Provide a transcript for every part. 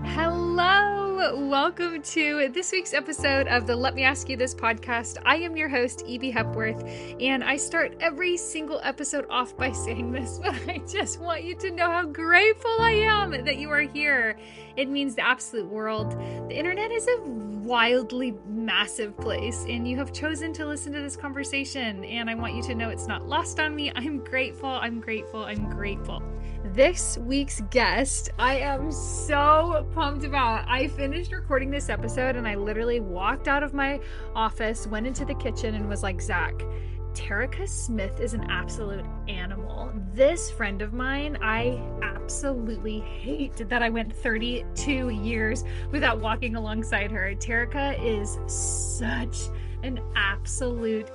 Hello! Welcome to this week's episode of the Let Me Ask You This podcast. I am your host, Evie Hepworth, and I start every single episode off by saying this, but I just want you to know how grateful I am that you are here. It means the absolute world. The internet is a wildly massive place, and you have chosen to listen to this conversation, and I want you to know it's not lost on me. I'm grateful, I'm grateful, I'm grateful. This week's guest, I am so pumped about. I finished recording this episode and I literally walked out of my office, went into the kitchen and was like, Zach, Terrica Smith is an absolute animal. This friend of mine, I absolutely hate that I went 32 years without walking alongside her. Terrica is such an absolute,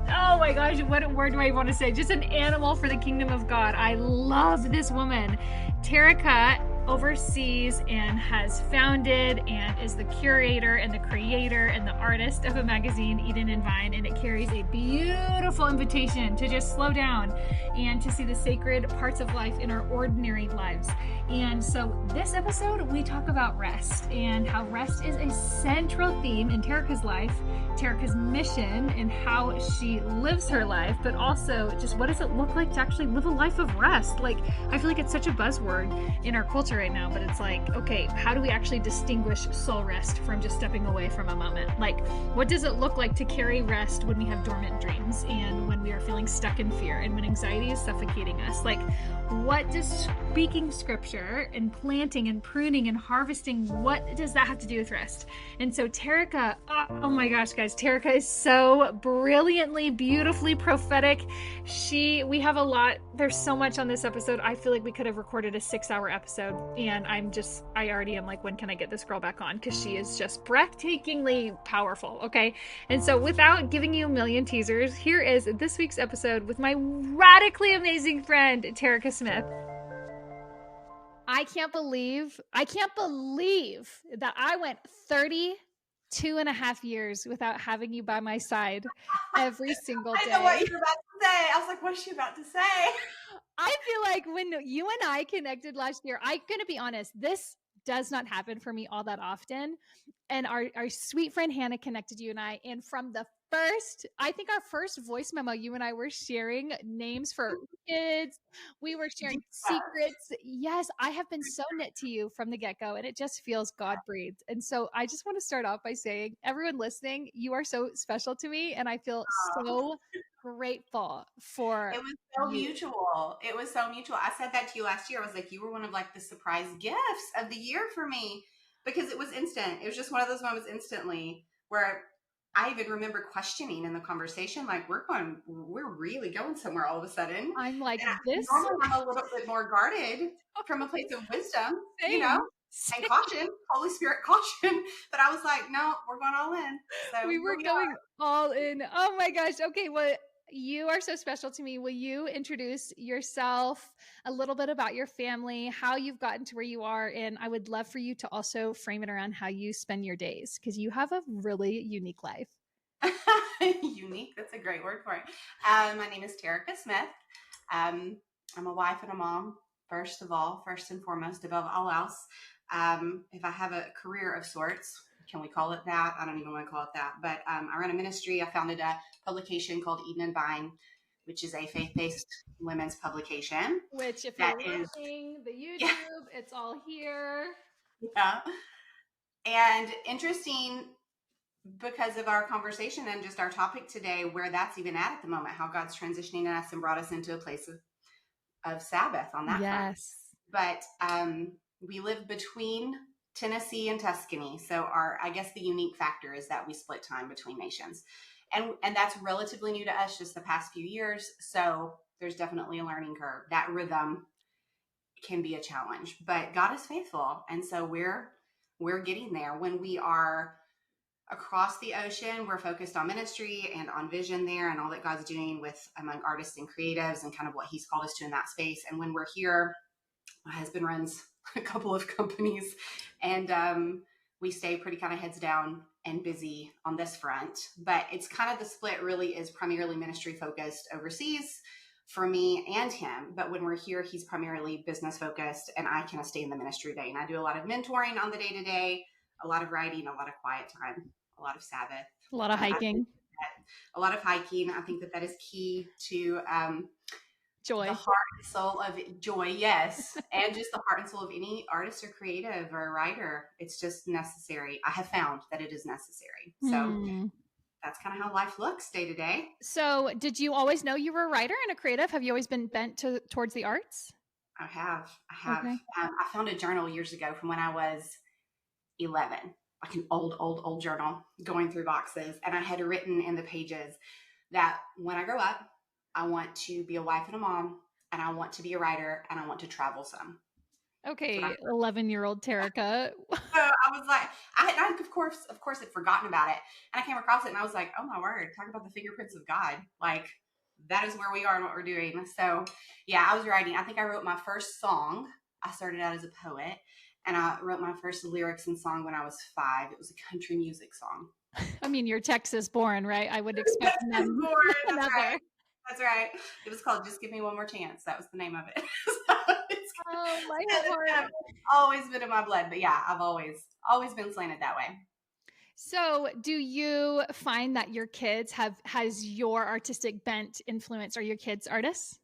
oh my gosh, what word do I want to say? Just an animal for the kingdom of God. I love this woman. Terrica oversees and has founded and is the curator and the creator and the artist of a magazine, Eden and Vine, and it carries a beautiful invitation to just slow down and to see the sacred parts of life in our ordinary lives. And so this episode, we talk about rest and how rest is a central theme in Terrica's life, Terrica's mission and how she lives her life, but also just what does it look like to actually live a life of rest? Like, I feel like it's such a buzzword in our culture right now, but it's like, okay, how do we actually distinguish soul rest from just stepping away from a moment? Like, what does it look like to carry rest when we have dormant dreams and when we are feeling stuck in fear and when anxiety is suffocating us? Like, what does speaking scripture and planting and pruning and harvesting, what does that have to do with rest? And so Terrica, oh my gosh, guys, Terrica is so brilliantly, beautifully prophetic. We have a lot, there's so much on this episode. I feel like we could have recorded a 6-hour episode, and I already am like, when can I get this girl back on? Because she is just breathtakingly powerful, okay? And so without giving you a million teasers, here is this week's episode with my radically amazing friend, Terrica Smith. I can't believe that I went 32 and a half years without having you by my side every single day. I know what you're about to say. I was like, what is she about to say? I feel like when you and I connected last year, I'm going to be honest, this does not happen for me all that often. And our sweet friend Hannah connected you and I. And from the I think our first voice memo, you and I were sharing names for kids. We were sharing secrets. Yes, I have been so knit to you from the get-go, and it just feels God-breathed. And so I just want to start off by saying, everyone listening, you are so special to me, and I feel so grateful for it. Was so mutual. It was so mutual. I said that to you last year. I was like, you were one of like the surprise gifts of the year for me because it was instant. It was just one of those moments instantly where I even remember questioning in the conversation, like, we're really going somewhere all of a sudden. I'm like, this. Normally I'm a little bit more guarded from a place of wisdom, Same. you know, and caution, Holy Spirit caution. But I was like, no, we're going all in. So we were going all in. Oh my gosh. Okay. Well, you are so special to me. Will you introduce yourself, a little bit about your family, how you've gotten to where you are? And I would love for you to also frame it around how you spend your days, because you have a really unique life. Unique. That's a great word for it. My name is Terrica Smith. I'm a wife and a mom, first and foremost, above all else. If I have a career of sorts, can we call it that? I don't even want to call it that. But I run a ministry. I founded a publication called Eden and Vine, which is a faith-based women's publication. Which, if you're watching the YouTube, it's all here. Yeah. And interesting, because of our conversation and just our topic today, where that's even at the moment, how God's transitioning us and brought us into a place of Sabbath on that front. But we live between Tennessee and Tuscany. So I guess the unique factor is that we split time between nations. And that's relatively new to us, just the past few years. So there's definitely a learning curve. That rhythm can be a challenge, but God is faithful. And so we're getting there. When we are across the ocean, we're focused on ministry and on vision there and all that God's doing among artists and creatives and kind of what he's called us to in that space. And when we're here, my husband runs a couple of companies, and we stay pretty kind of heads down and busy on this front. But it's kind of the split really is primarily ministry focused overseas for me and him. But when we're here, he's primarily business focused, and I kind of stay in the ministry day. And I do a lot of mentoring on the day to day, a lot of writing, a lot of quiet time, a lot of Sabbath, A lot of hiking. a lot of hiking. I think that is key to Joy. the heart and soul of joy, yes, and just the heart and soul of any artist or creative or writer. It's just necessary. I have found that it is necessary. So that's kind of how life looks day to day. So did you always know you were a writer and a creative? Have you always been bent towards the arts? I have. Okay. I found a journal years ago from when I was 11, like an old journal going through boxes. And I had written in the pages that when I grow up, I want to be a wife and a mom, and I want to be a writer, and I want to travel some. Okay, 11-year-old Terrica. So I was like, I of course had forgotten about it. And I came across it and I was like, oh my word, talk about the fingerprints of God. Like, that is where we are and what we're doing. So yeah, I was writing. I think I wrote my first song. I started out as a poet, and I wrote my first lyrics and song when I was 5. It was a country music song. I mean, you're Texas born, right? I would expect none. That's right. That's right. It was called Just Give Me One More Chance. That was the name of it. So oh, my heart. Always been in my blood. But yeah, I've always been slanted that way. So do you find that your kids has your artistic bent influence? Are your kids artists?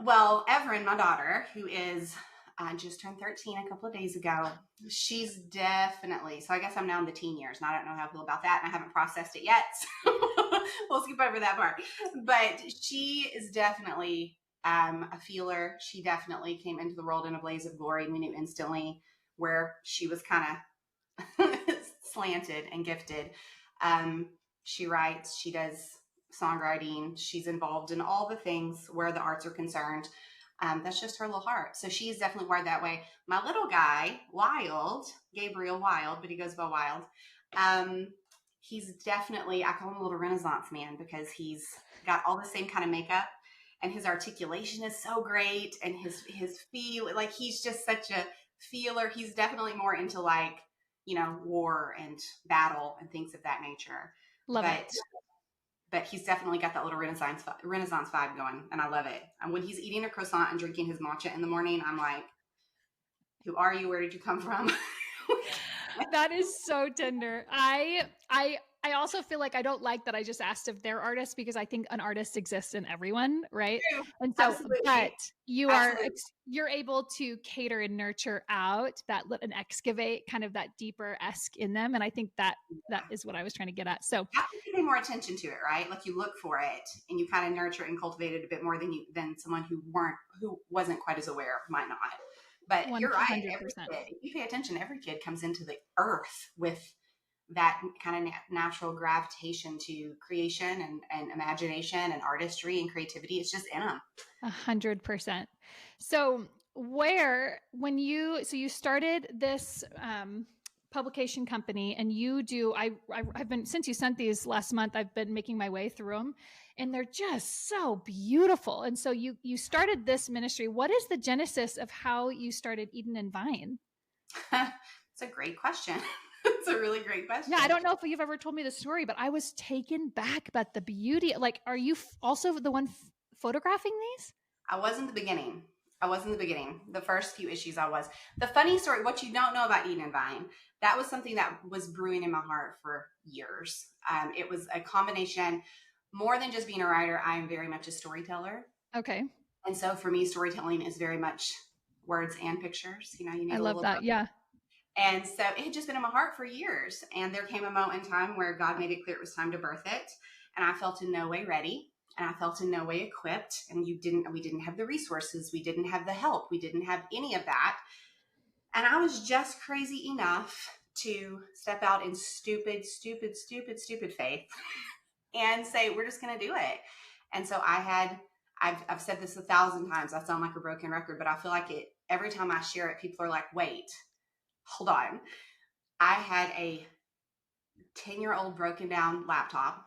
Well, Everin, my daughter, who is just turned 13 a couple of days ago, she's definitely, so I guess I'm now in the teen years, and I don't know how I feel about that, and I haven't processed it yet, so we'll skip over that part. But she is definitely a feeler. She definitely came into the world in a blaze of glory, and we knew instantly where she was kind of slanted and gifted. She writes, she does songwriting, she's involved in all the things where the arts are concerned. That's just her little heart. So she's definitely wired that way. My little guy, Gabriel Wild, but he goes by Wild. He's definitely, I call him a little Renaissance man, because he's got all the same kind of makeup, and his articulation is so great, and his feel, like, he's just such a feeler. He's definitely more into, like, war and battle and things of that nature. Love it. But he's definitely got that little Renaissance vibe going, and I love it. And when he's eating a croissant and drinking his matcha in the morning, I'm like, who are you? Where did you come from? That is so tender. I also feel like I don't like that I just asked if they're artists, because I think an artist exists in everyone, right? And so, Absolutely. but you're able to cater and nurture out that and excavate kind of that deeper-esque in them, and I think that is what I was trying to get at. So you have to pay more attention to it, right? Like, you look for it and you kind of nurture and cultivate it a bit more than someone who wasn't quite as aware might not. But 100%. You're right. Every kid, if you pay attention, every kid comes into the earth with that kind of natural gravitation to creation and imagination and artistry and creativity. It's just in them. 100%. So you started this publication company, and I've been, since you sent these last month, I've been making my way through them, and they're just so beautiful. And so you started this ministry. What is the genesis of how you started Eden and Vine? It's a great question. It's a really great question. Yeah, I don't know if you've ever told me the story, but I was taken back by the beauty. Like, are you also the one photographing these? I was in the beginning. The first few issues I was. The funny story, what you don't know about Eden and Vine, that was something that was brewing in my heart for years. It was a combination, more than just being a writer. I am very much a storyteller. Okay. And so for me, storytelling is very much words and pictures. You need I love that. Book. Yeah. And so it had just been in my heart for years. And there came a moment in time where God made it clear it was time to birth it. And I felt in no way ready. And I felt in no way equipped. And we didn't have the resources. We didn't have the help. We didn't have any of that. And I was just crazy enough to step out in stupid faith and say, we're just going to do it. And so I've said this 1,000 times. I sound like a broken record, but I feel like it every time I share it, people are like, wait, hold on. I had a 10-year-old broken down laptop,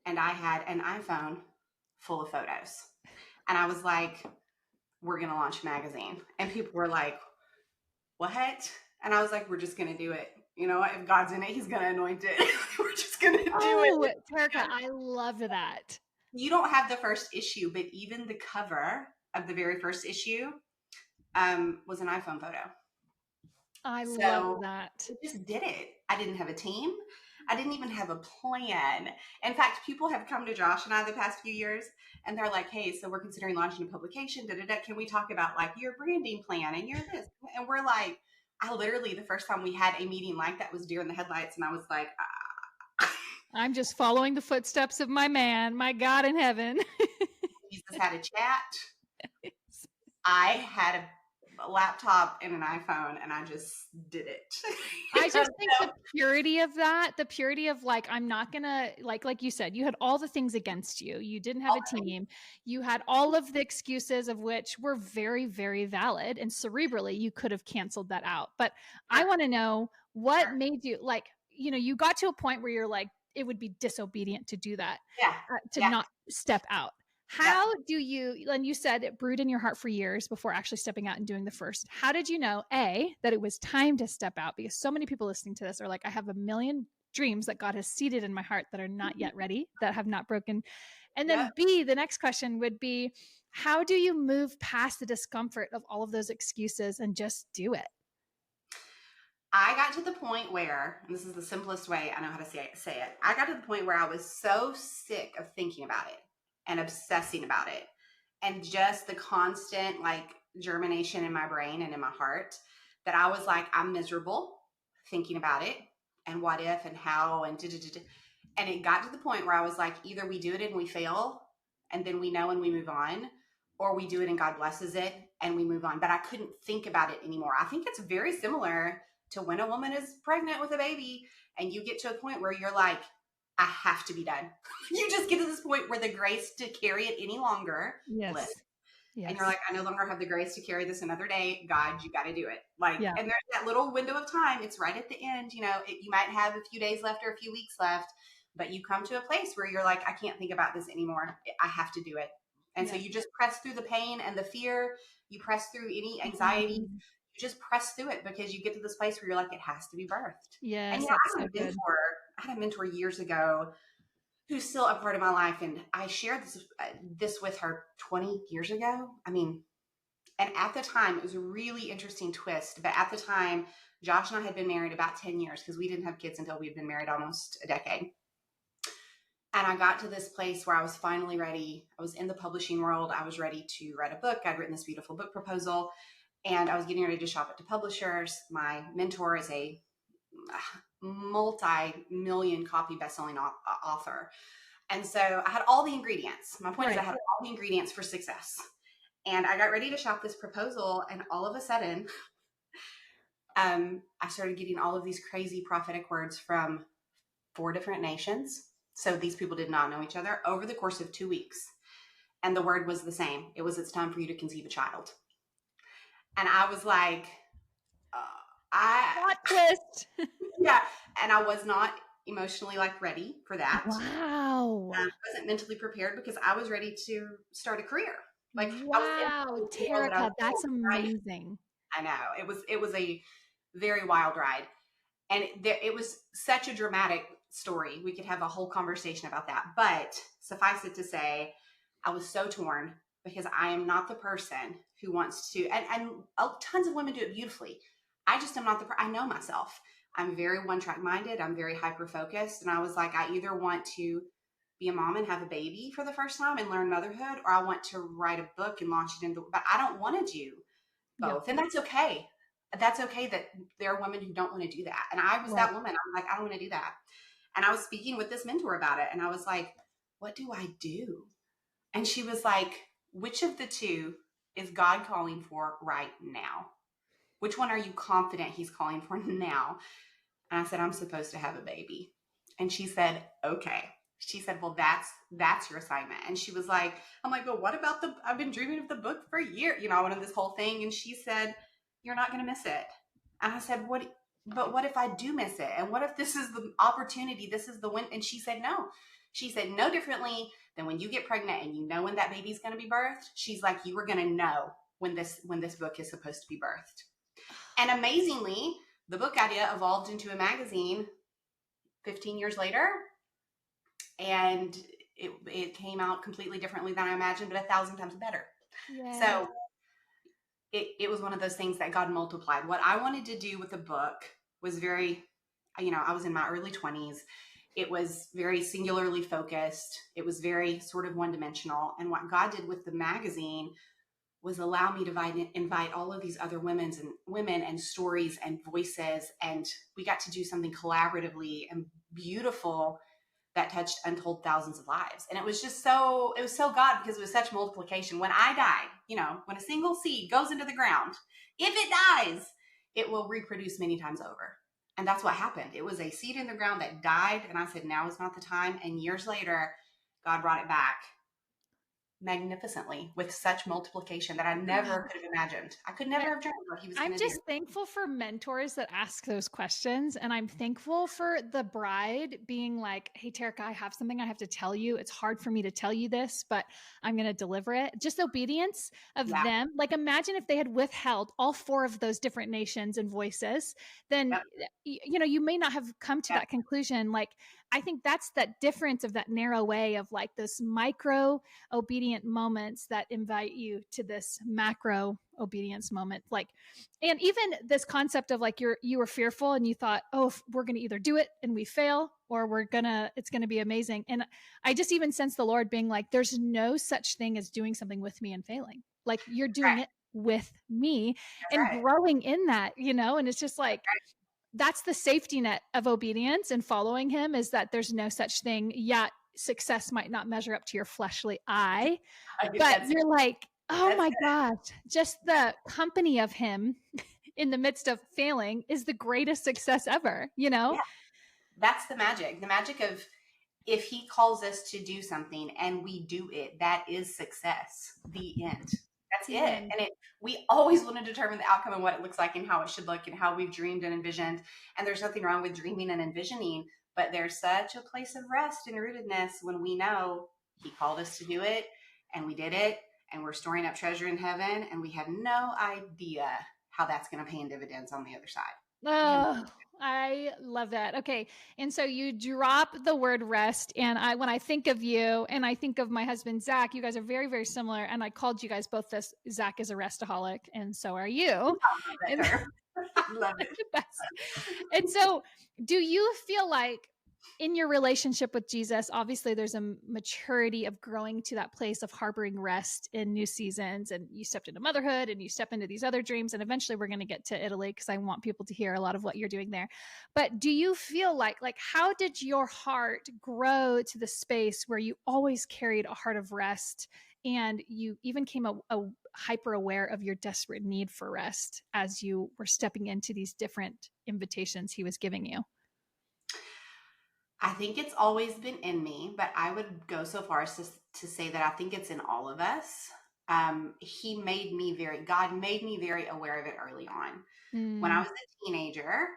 and I had an iPhone full of photos. And I was like, we're going to launch a magazine. And people were like, what? And I was like, we're just going to do it. If God's in it, he's going to anoint it. We're just going to do it. Terrica, I love that. you don't have the first issue, but even the cover of the very first issue was an iPhone photo. I love So that. I just did it. I didn't have a team. I didn't even have a plan. In fact, people have come to Josh and I the past few years and they're like, hey, so we're considering launching a publication. Can we talk about like your branding plan and your this? And we're like, I literally, the first time we had a meeting like that was during the headlights. And I was like, I'm just following the footsteps of my man, my God in heaven. Jesus had a chat. I had a laptop and an iPhone and I just did it. I just think the purity of that, the purity of like, I'm not gonna, like you said, you had all the things against you. You didn't have a team. You had all of the excuses of which were very, very valid. And cerebrally, you could have canceled that out. But I want to know what made you like, you got to a point where you're like, it would be disobedient to do that, to not step out. How do you, and you said it brewed in your heart for years before actually stepping out and doing the first. How did you know, A, that it was time to step out? Because so many people listening to this are like, I have a million dreams that God has seeded in my heart that are not yet ready, that have not broken. And then B, the next question would be, how do you move past the discomfort of all of those excuses and just do it? I got to the point where, and this is the simplest way I know how to say it. I got to the point where I was so sick of thinking about it and obsessing about it and just the constant like germination in my brain and in my heart that I was like, I'm miserable thinking about it and what if and how and and it got to the point where I was like, either we do it and we fail and then we know and we move on, or we do it and God blesses it and we move on. But I couldn't think about it anymore. I think it's very similar to when a woman is pregnant with a baby and you get to a point where you're like, I have to be done. You just get to this point where the grace to carry it any longer lifts. Yes. And you're like, I no longer have the grace to carry this another day. God, you got to do it. Like, and there's that little window of time. It's right at the end. You might have a few days left or a few weeks left, but you come to a place where you're like, I can't think about this anymore. I have to do it. And so you just press through the pain and the fear. You press through any anxiety. You just press through it because you get to this place where you're like, it has to be birthed. Yes, and I had a mentor years ago who's still a part of my life. And I shared this with her 20 years ago. I mean, and at the time, it was a really interesting twist. But at the time, Josh and I had been married about 10 years because we didn't have kids until we'd been married almost a decade. And I got to this place where I was finally ready. I was in the publishing world. I was ready to write a book. I'd written this beautiful book proposal. And I was getting ready to shop it to publishers. My mentor is a multi-million copy best-selling author. And so I had all the ingredients. My point is I had all the ingredients for success. And I got ready to shop this proposal. And all of a sudden, I started getting all of these crazy prophetic words from 4 different nations. So these people did not know each other over the course of 2 weeks. And the word was the same. It was, it's time for you to conceive a child. And I was like, plot twist. Yeah. And I was not emotionally like ready for that. Wow. I wasn't mentally prepared because I was ready to start a career. Like, wow, Terrica, that's amazing. I know. It was a very wild ride. And it was such a dramatic story. We could have a whole conversation about that. But suffice it to say, I was so torn because I am not the person who wants to, and tons of women do it beautifully. I just am not I know myself. I'm very one-track minded. I'm very hyper-focused. And I was like, I either want to be a mom and have a baby for the first time and learn motherhood, or I want to write a book and launch it but I don't want to do both. And that's okay. That's okay that there are women who don't want to do that. And I was that woman. I'm like, I don't want to do that. And I was speaking with this mentor about it. And I was like, what do I do? And she was like, which of the two is God calling for right now? Which one are you confident he's calling for now? And I said, I'm supposed to have a baby. And she said, okay. She said, well, that's your assignment. And she was like, I'm like, but what about I've been dreaming of the book for a year. I went on this whole thing. And she said, you're not going to miss it. And I said, but what if I do miss it? And what if this is the opportunity? This is the win. And she said, no. She said, no differently than when you get pregnant and you know when that baby's going to be birthed. She's like, you were going to know when this book is supposed to be birthed. And amazingly, the book idea evolved into a magazine 15 years later. And it came out completely differently than I imagined, but 1,000 times better. Yeah. So it was one of those things that God multiplied. What I wanted to do with the book was very, I was in my early 20s. It was very singularly focused. It was very sort of one-dimensional. And what God did with the magazine was allow me to invite all of these other women and stories and voices. And we got to do something collaboratively and beautiful that touched untold thousands of lives. And it was so God, because it was such multiplication. When I die, when a single seed goes into the ground, if it dies, it will reproduce many times over. And that's what happened. It was a seed in the ground that died. And I said, now is not the time. And years later, God brought it back magnificently with such multiplication that I never could have imagined. I could never have dreamed what he was going I'm to do. just thankful for mentors that ask those questions. And I'm thankful for the bride being like, hey, Terrica, I have something I have to tell you. It's hard for me to tell you this, but I'm going to deliver it. Just obedience of them. Like, imagine if they had withheld all 4 of those different nations and voices, then, you may not have come to that conclusion. Like, I think that's that difference of that narrow way of like those micro obedient moments that invite you to this macro obedience moment. Like, and even this concept of like you were fearful and you thought, oh, we're going to either do it and we fail, or it's going to be amazing. And I just even sense the Lord being like, there's no such thing as doing something with me and failing. Like, you're doing it with me and growing in that, and it's just like, that's the safety net of obedience and following him, is that there's no such thing. Yet success might not measure up to your fleshly eye, but you're like, oh my gosh, just the company of him in the midst of failing is the greatest success ever, Yeah. That's the magic of, if he calls us to do something and we do it, that is success. The end. That's it. And we always want to determine the outcome and what it looks like and how it should look and how we've dreamed and envisioned. And there's nothing wrong with dreaming and envisioning, but there's such a place of rest and rootedness when we know he called us to do it and we did it, and we're storing up treasure in heaven, and we have no idea how that's going to pay in dividends on the other side. Oh, I love that. Okay. And so you drop the word rest. And when I think of you and I think of my husband, Zach, you guys are very, very similar. And I called you guys both this. Zach is a restaholic, and so are you. Love it. The best. And so do you feel like in your relationship with Jesus, obviously there's a maturity of growing to that place of harboring rest in new seasons, and you stepped into motherhood and you step into these other dreams, and eventually we're going to get to Italy because I want people to hear a lot of what you're doing there. But do you feel like how did your heart grow to the space where you always carried a heart of rest, and you even came a hyper aware of your desperate need for rest as you were stepping into these different invitations he was giving you? I think it's always been in me, but I would go so far as to say that I think it's in all of us. God made me very aware of it early on. When I was a teenager,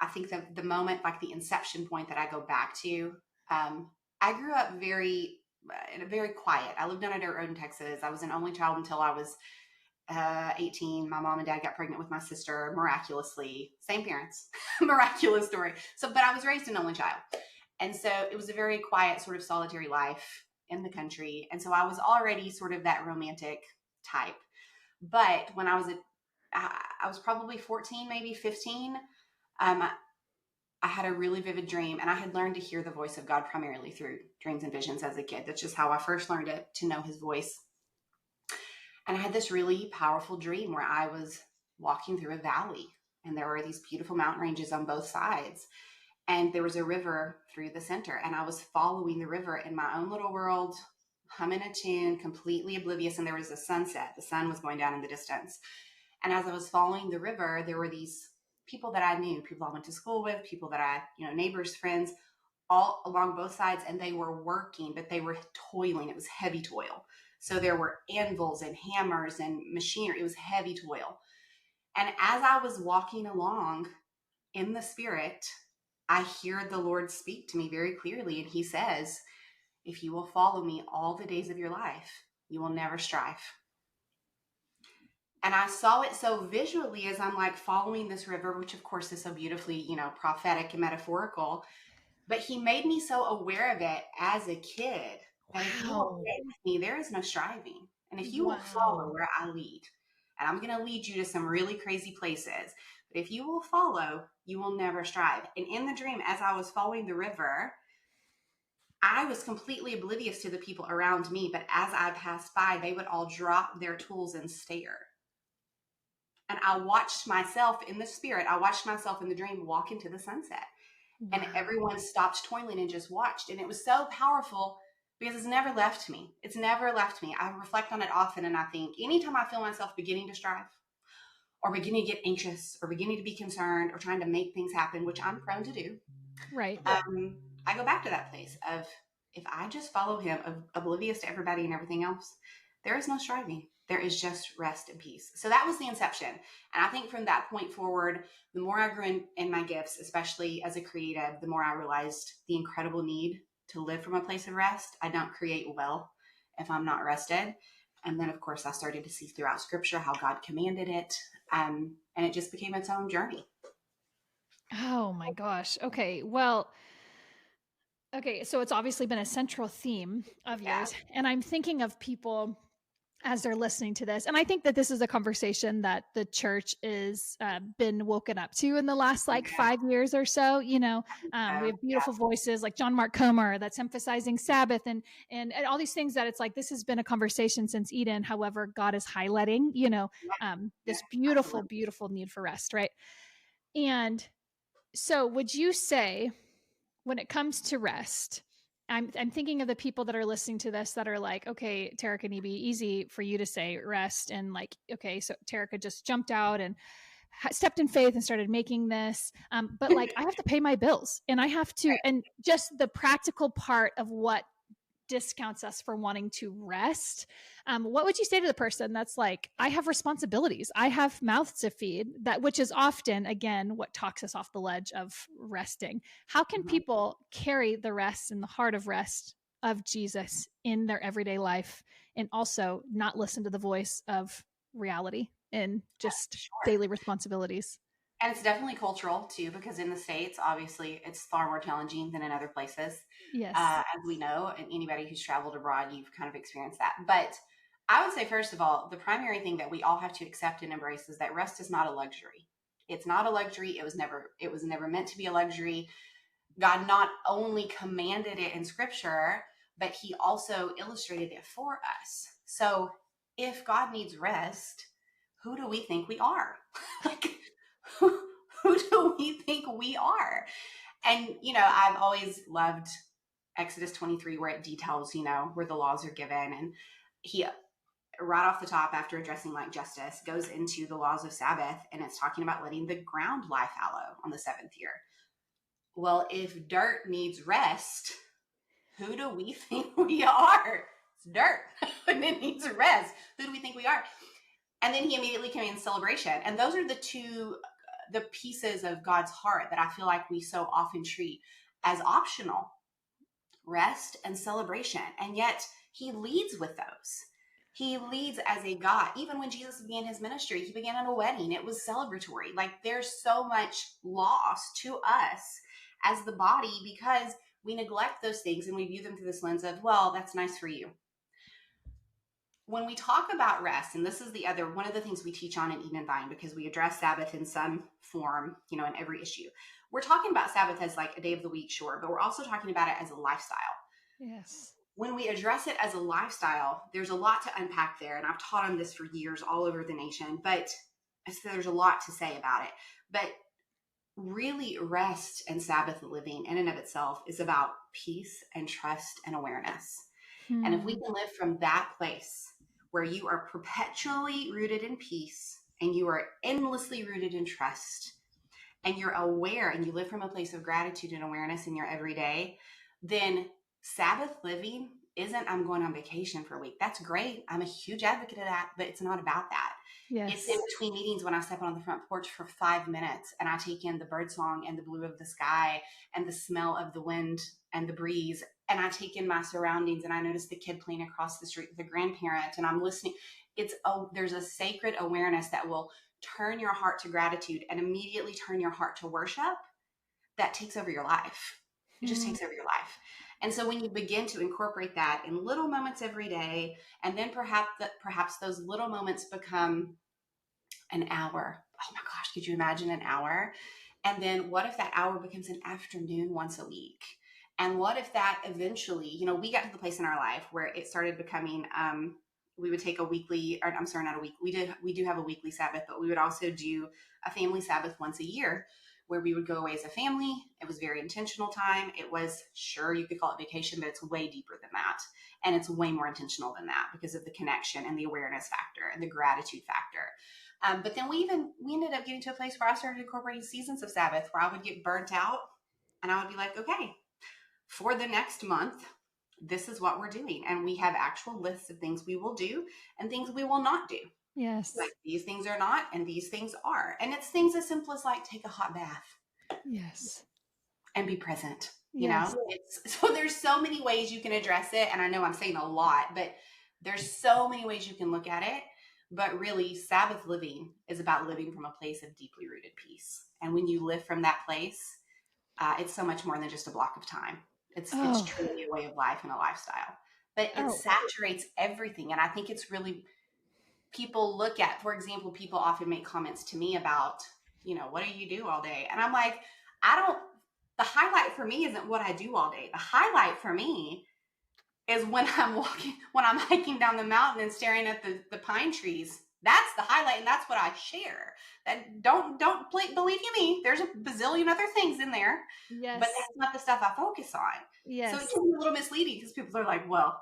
I think that the moment, like the inception point that I go back to, I grew up very quiet. I lived in a dirt road in Texas. I was an only child until I was 18. My mom and dad got pregnant with my sister miraculously. Same parents. Miraculous story. But I was raised an only child. And so it was a very quiet, sort of solitary life in the country. And so I was already sort of that romantic type. But when I was probably 14, maybe 15, I had a really vivid dream, and I had learned to hear the voice of God primarily through dreams and visions as a kid. That's just how I first learned to know his voice. And I had this really powerful dream where I was walking through a valley, and there were these beautiful mountain ranges on both sides. And there was a river through the center, and I was following the river in my own little world, humming a tune, completely oblivious. And there was a sunset. The sun was going down in the distance. And as I was following the river, there were these people that I knew, people I went to school with, people that neighbors, friends, all along both sides. And they were working, but they were toiling. It was heavy toil. So there were anvils and hammers and machinery. It was heavy toil. And as I was walking along in the spirit, I hear the Lord speak to me very clearly. And he says, if you will follow me all the days of your life, you will never strive. And I saw it so visually as I'm like following this river, which of course is so beautifully, prophetic and metaphorical. But he made me so aware of it as a kid That if you will Wow. stay with me, there is no striving. And if you will follow Wow. where I lead, and I'm going to lead you to some really crazy places, but if you will follow, you will never strive. And in the dream, as I was following the river, I was completely oblivious to the people around me. But as I passed by, they would all drop their tools and stare. And I watched myself in the spirit, I watched myself in the dream walk into the sunset. And Wow. everyone stopped toiling and just watched. And it was so powerful because it's never left me. It's never left me. I reflect on it often, and I think anytime I feel myself beginning to strive or beginning to get anxious or beginning to be concerned or trying to make things happen, which I'm prone to do, Right. I go back to that place of if I just follow him, oblivious to everybody and everything else, there is no striving. There is just rest and peace. So that was the inception. And I think from that point forward, the more I grew in my gifts, especially as a creative, the more I realized the incredible need to live from a place of rest. I don't create well if I'm not rested. And then, of course, I started to see throughout scripture how God commanded it. And it just became its own journey. Oh my gosh. Okay. Well, okay. So it's obviously been a central theme of Yeah. yours. And I'm thinking of people as they're listening to this. And I think that this is a conversation that the church is been woken up to in the last like Yeah. 5 years or so. We So, have beautiful voices like John Mark Comer that's emphasizing Sabbath and all these things that it's like this has been a conversation since Eden. However, God is highlighting, yeah, this beautiful, absolutely. beautiful need for rest, right? And so, would you say when it comes to rest? I'm thinking of the people that are listening to this that are like, okay, Terrica, can be easy for you to say rest, and like, okay, so Terrica just jumped out and stepped in faith and started making this, but like, I have to pay my bills, and I have to, and just the practical part of what discounts us for wanting to rest. What would you say to the person that's like, I have responsibilities, I have mouths to feed, that which is often, again, what talks us off the ledge of resting? How can Mhm. people carry the rest and the heart of rest of Jesus in their everyday life and also not listen to the voice of reality and just Sure. daily responsibilities? And it's definitely cultural too, because in the States, obviously, it's far more challenging than in other places. Yes. As we know, and anybody who's traveled abroad, you've kind of experienced that. But I would say, first of all, the primary thing that we all have to accept and embrace is that rest is not a luxury. It's not a luxury. It was never meant to be a luxury. God not only commanded it in scripture, but he also illustrated it for us. So if God needs rest, who do we think we are? Like, who do we think we are? And, I've always loved Exodus 23, where it details, where the laws are given. And he, right off the top, after addressing like justice, goes into the laws of Sabbath, and it's talking about letting the ground lie fallow on the seventh year. Well, if dirt needs rest, who do we think we are? It's dirt and it needs rest. Who do we think we are? And then he immediately commands celebration. And those are the pieces of God's heart that I feel like we so often treat as optional: rest and celebration. And yet he leads with those. He leads as a God. Even when Jesus began his ministry, he began at a wedding. It was celebratory. Like, there's so much loss to us as the body because we neglect those things and we view them through this lens of, well, that's nice for you. When we talk about rest, and this is one of the things we teach on in Eden Vine, because we address Sabbath in some form, in every issue. We're talking about Sabbath as like a day of the week, sure, but we're also talking about it as a lifestyle. Yes. When we address it as a lifestyle, there's a lot to unpack there. And I've taught on this for years all over the nation, but so there's a lot to say about it. But really, rest and Sabbath living in and of itself is about peace and trust and awareness. And if we can live from that place where you are perpetually rooted in peace and you are endlessly rooted in trust and you're aware and you live from a place of gratitude and awareness in your everyday, then Sabbath living isn't, I'm going on vacation for a week. That's great. I'm a huge advocate of that, but it's not about that. Yes. It's in between meetings when I step on the front porch for 5 minutes and I take in the bird song and the blue of the sky and the smell of the wind and the breeze. And I take in my surroundings and I notice the kid playing across the street with a grandparent and I'm listening. There's a sacred awareness that will turn your heart to gratitude and immediately turn your heart to worship that takes over your life. It just takes over your life. And so when you begin to incorporate that in little moments every day, and then perhaps those little moments become an hour. Oh my gosh, could you imagine an hour? And then what if that hour becomes an afternoon once a week? And what if that eventually, we got to the place in our life where it started becoming, we would take a weekly, or I'm sorry, not a week. We do have a weekly Sabbath, but we would also do a family Sabbath once a year where we would go away as a family. It was very intentional time. It was, sure, you could call it vacation, but it's way deeper than that. And it's way more intentional than that because of the connection and the awareness factor and the gratitude factor. But then we ended up getting to a place where I started incorporating seasons of Sabbath where I would get burnt out and I would be like, okay, for the next month, this is what we're doing. And we have actual lists of things we will do and things we will not do. Yes. Like these things are not and these things are. And it's things as simple as like take a hot bath. Yes. And be present. Yes. So there's so many ways you can address it. And I know I'm saying a lot, but there's so many ways you can look at it. But really, Sabbath living is about living from a place of deeply rooted peace. And when you live from that place, it's so much more than just a block of time. It's truly a way of life and a lifestyle. But it saturates everything. And I think it's really, people look at, for example, people often make comments to me about, what do you do all day? And I'm like, the highlight for me isn't what I do all day. The highlight for me is when I'm hiking down the mountain and staring at the pine trees. That's the highlight, and that's what I share. And don't believe you me. There's a bazillion other things in there, but that's not the stuff I focus on. Yes. So it can be a little misleading because people are like, "Well,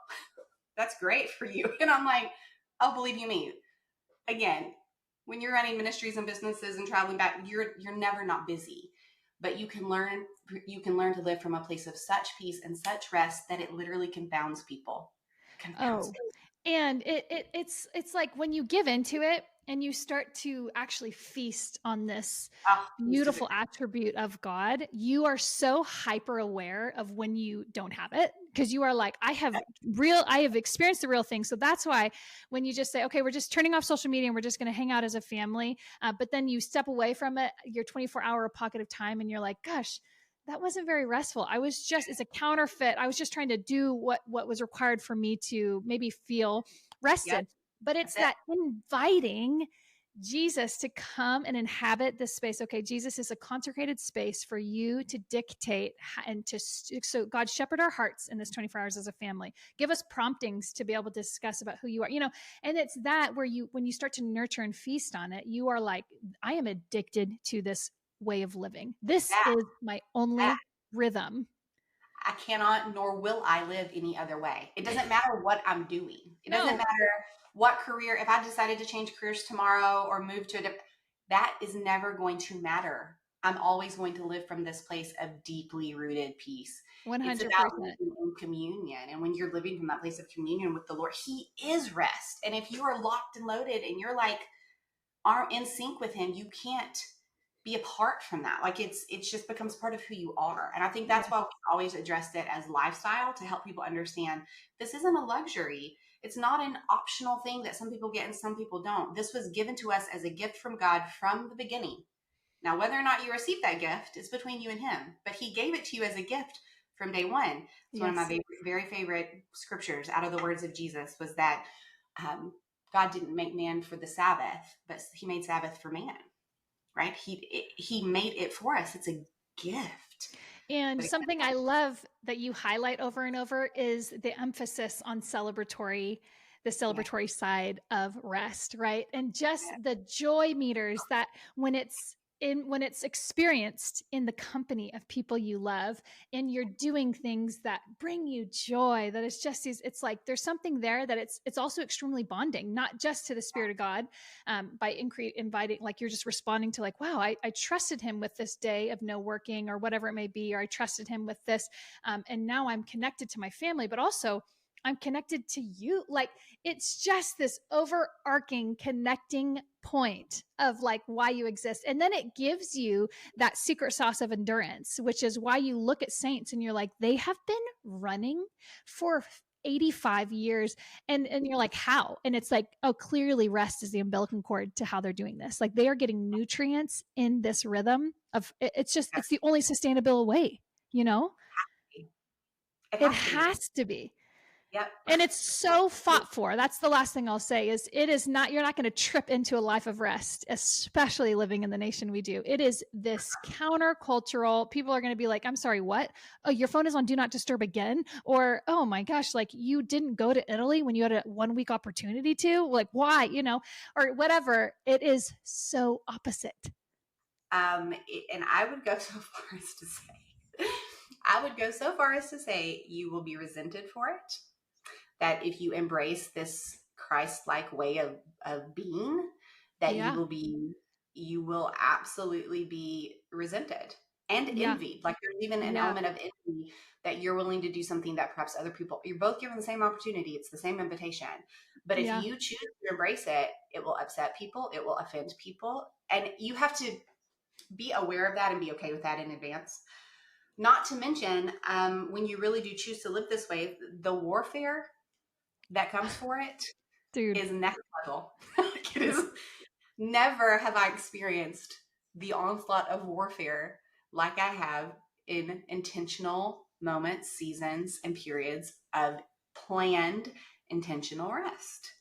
that's great for you," and I'm like, "Oh, believe you me." Again, when you're running ministries and businesses and traveling back, you're never not busy. But you can learn to live from a place of such peace and such rest that it literally confounds people. And it's like when you give into it and you start to actually feast on this beautiful attribute of God, you are so hyper aware of when you don't have it, because you are like, I have experienced the real thing. So that's why when you just say, okay, we're just turning off social media and we're just going to hang out as a family, but then you step away from it, your 24-hour pocket of time, and you're like, gosh, that wasn't very restful. It's a counterfeit. I was just trying to do what was required for me to maybe feel rested. Yep. But it's that inviting Jesus to come and inhabit this space. Okay, Jesus is a consecrated space for you to dictate and so God, shepherd our hearts in this 24 hours as a family. Give us promptings to be able to discuss about who you are, and it's that where when you start to nurture and feast on it, you are like, I am addicted to this way of living. This is my only rhythm. I cannot nor will I live any other way. It doesn't matter what I'm doing. It doesn't matter what career. If I decided to change careers tomorrow or move to that is never going to matter. I'm always going to live from this place of deeply rooted peace. 100%. It's about living in communion. And when you're living from that place of communion with the Lord, He is rest. And if you are locked and loaded and you're like, aren't in sync with Him, you can't be apart from that. Like it just becomes part of who you are. And I think that's why we always addressed it as lifestyle, to help people understand this isn't a luxury. It's not an optional thing that some people get and some people don't. This was given to us as a gift from God from the beginning. Now, whether or not you receive that gift is between you and Him, but He gave it to you as a gift from day one. It's one of my very favorite scriptures out of the words of Jesus was that God didn't make man for the Sabbath, but He made Sabbath for man. Right? He made it for us. It's a gift. And something I love that you highlight over and over is the emphasis on the celebratory side of rest, right? And just the joy meters that when it's experienced in the company of people you love, and you're doing things that bring you joy, that it's like there's something there that it's also extremely bonding, not just to the Spirit of God, by inviting, like you're just responding to like, wow, I trusted Him with this day of no working or whatever it may be, or I trusted Him with this, and now I'm connected to my family, but also I'm connected to you. Like it's just this overarching connecting point of like why you exist. And then it gives you that secret sauce of endurance, which is why you look at saints and you're like, they have been running for 85 years. And you're like, how? And it's like, oh, clearly rest is the umbilical cord to how they're doing this. Like they are getting nutrients in this rhythm of it's the only sustainable way, It It has to be. has to be. Yep. And it's so fought for. That's the last thing I'll say is it is not, you're not going to trip into a life of rest, especially living in the nation we do. It is this countercultural. People are going to be like, I'm sorry, what? Oh, your phone is on do not disturb again? Or, oh my gosh, like you didn't go to Italy when you had a 1 week opportunity to? Like, why? Or whatever. It is so opposite. And I would go so far as to say, I would go so far as to say you will be resented for it. That if you embrace this Christ-like way of being, that Yeah. you will absolutely be resented and Yeah. envied. Like there's even an Yeah. element of envy that you're willing to do something that perhaps other people, you're both given the same opportunity. It's the same invitation. But if Yeah. you choose to embrace it, it will upset people. It will offend people. And you have to be aware of that and be okay with that in advance. Not to mention, when you really do choose to live this way, the warfare that comes for it Dude. is next level. It is never have I experienced the onslaught of warfare like I have in intentional moments, seasons, and periods of planned intentional rest.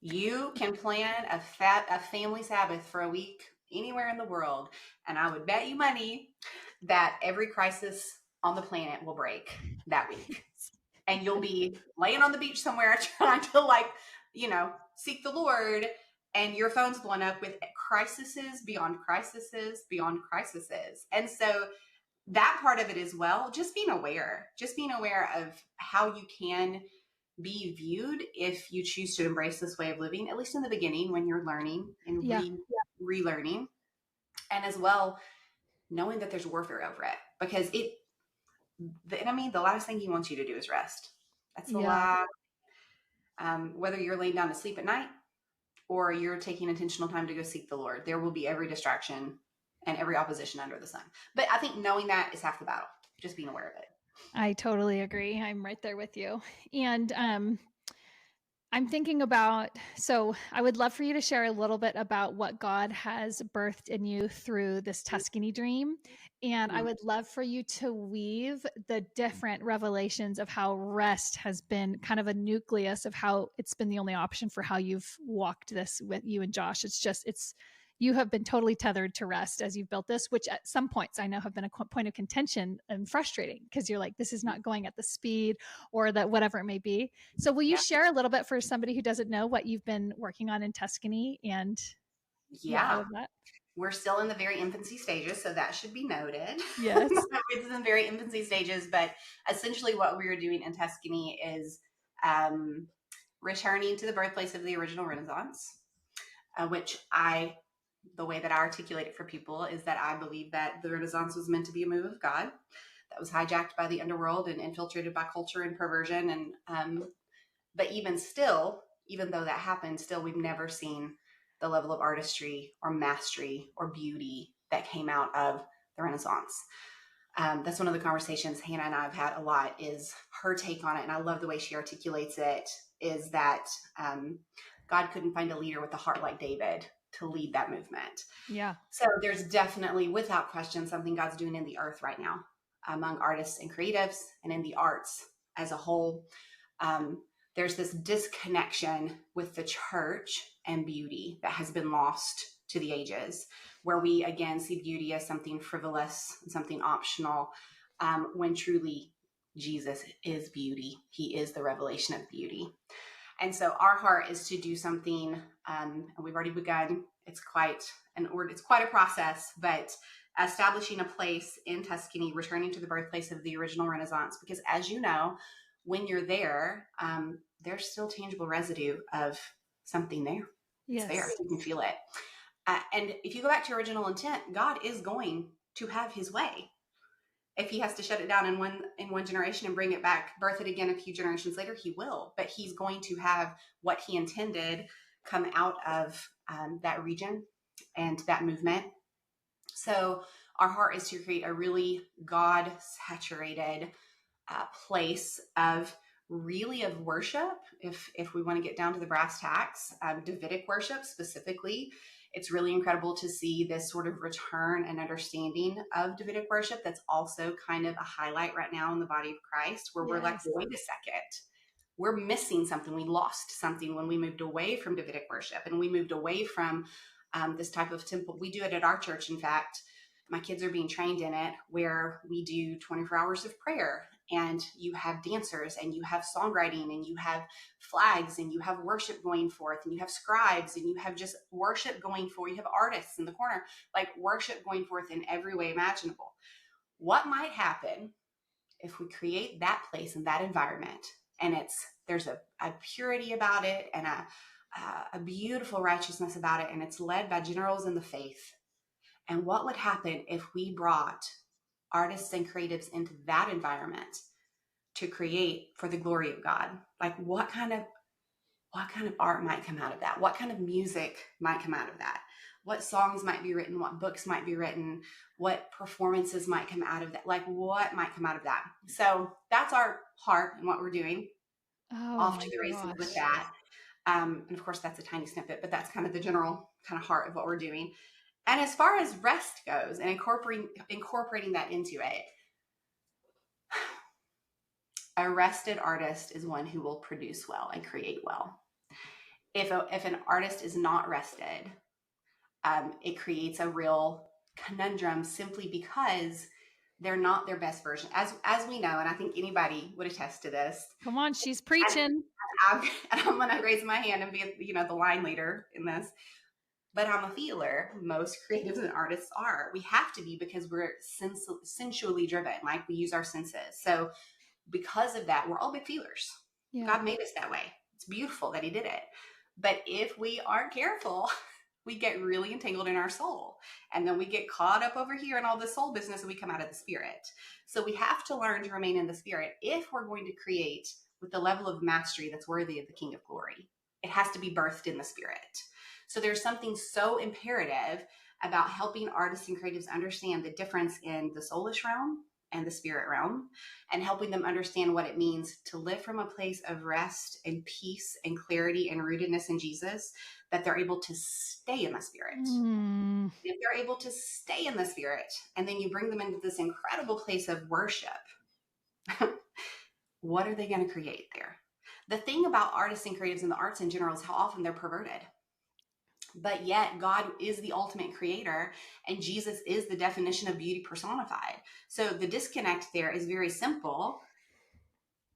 You can plan a family Sabbath for a week anywhere in the world, and I would bet you money that every crisis on the planet will break that week. And you'll be laying on the beach somewhere trying to seek the Lord, and your phone's blown up with crises beyond crises beyond crises. And so that part of it as well, just being aware of how you can be viewed if you choose to embrace this way of living, at least in the beginning when you're learning and relearning, and as well knowing that there's warfare over it, because the enemy, the last thing he wants you to do is rest. That's the last. Whether you're laying down to sleep at night or you're taking intentional time to go seek the Lord, there will be every distraction and every opposition under the sun. But I think knowing that is half the battle, just being aware of it. I totally agree. I'm right there with you. And I'm thinking about, so I would love for you to share a little bit about what God has birthed in you through this Tuscany dream. And I would love for you to weave the different revelations of how rest has been kind of a nucleus of how it's been the only option for how you've walked this with you and Josh. You have been totally tethered to rest as you've built this, which at some points I know have been a point of contention and frustrating because you're like, this is not going at the speed or that whatever it may be. So will you share a little bit for somebody who doesn't know what you've been working on in Tuscany and all of that? We're still in the very infancy stages, so that should be noted. Yes. It's in the very infancy stages, but essentially what we are doing in Tuscany is returning to the birthplace of the original Renaissance, which the way that I articulate it for people is that I believe that the Renaissance was meant to be a move of God that was hijacked by the underworld and infiltrated by culture and perversion. And but even though that happened, still we've never seen the level of artistry or mastery or beauty that came out of the Renaissance. That's one of the conversations Hannah and I have had a lot, is her take on it. And I love the way she articulates it, is that God couldn't find a leader with a heart like David to lead that movement. Yeah. So there's definitely, without question, something God's doing in the earth right now among artists and creatives and in the arts as a whole. There's this disconnection with the church and beauty that has been lost to the ages, where we again see beauty as something frivolous and something optional, when truly Jesus is beauty. He is the revelation of beauty. And so our heart is to do something, and we've already begun. It's quite a process, but establishing a place in Tuscany, returning to the birthplace of the original Renaissance, because as you know, when you're there, there's still tangible residue of something there. It's there. You can feel it. And if you go back to your original intent, God is going to have his way. If he has to shut it down in one generation and bring it back, birth it again a few generations later, he will. But he's going to have what he intended come out of that region and that movement. So our heart is to create a really God-saturated place of really of worship, if we want to get down to the brass tacks, Davidic worship specifically, it's really incredible to see this sort of return and understanding of Davidic worship. That's also kind of a highlight right now in the body of Christ, where we're like, Yes. wait a second, we're missing something. We lost something when we moved away from Davidic worship and we moved away from this type of temple. We do it at our church. In fact, my kids are being trained in it, where we do 24 hours of prayer, and you have dancers and you have songwriting and you have flags and you have worship going forth and you have scribes and you have just worship going forth. You have artists in the corner, like worship going forth in every way imaginable. What might happen if we create that place and that environment, and there's a purity about it and a beautiful righteousness about it, and it's led by generals in the faith? And what would happen if we brought artists and creatives into that environment to create for the glory of God? Like what kind of art might come out of that? What kind of music might come out of that? What songs might be written? What books might be written? What performances might come out of that? Like what might come out of that? So that's our heart and what we're doing. Off to the races with that. And of course, that's a tiny snippet, but that's kind of the general kind of heart of what we're doing. And as far as rest goes and incorporating that into it, a rested artist is one who will produce well and create well. If an artist is not rested, it creates a real conundrum, simply because they're not their best version. As we know, and I think anybody would attest to this. Come on, she's preaching. I'm going to raise my hand and be, the line leader in this. But I'm a feeler. Most creatives and artists are. We have to be, because we're sensually driven. Like we use our senses. So because of that, we're all big feelers. Yeah. God made us that way. It's beautiful that he did it. But if we aren't careful, we get really entangled in our soul. And then we get caught up over here in all the soul business, and we come out of the spirit. So we have to learn to remain in the spirit if we're going to create with the level of mastery that's worthy of the King of Glory. It has to be birthed in the spirit. So there's something so imperative about helping artists and creatives understand the difference in the soulish realm and the spirit realm, and helping them understand what it means to live from a place of rest and peace and clarity and rootedness in Jesus, that they're able to stay in the spirit. If they're able to stay in the spirit, and then you bring them into this incredible place of worship, what are they going to create there? The thing about artists and creatives and the arts in general is how often they're perverted. But yet God is the ultimate creator, and Jesus is the definition of beauty personified. So the disconnect there is very simple.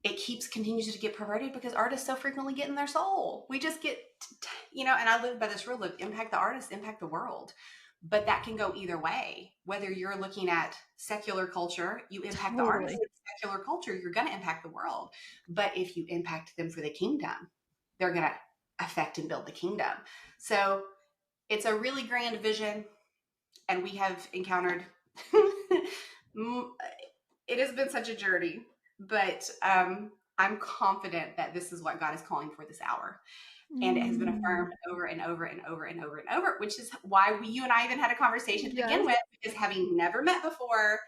It continues to get perverted because artists so frequently get in their soul. We just get, and I live by this rule of impact the artist, impact the world. But that can go either way. Whether you're looking at secular culture, you impact the artist. In secular culture, you're going to impact the world. But if you impact them for the kingdom, they're going to affect and build the kingdom. So it's a really grand vision, and we have encountered, it has been such a journey, but I'm confident that this is what God is calling for this hour. And it has been affirmed over and over and over and over and over, which is why you and I even had a conversation to begin with, because having never met before,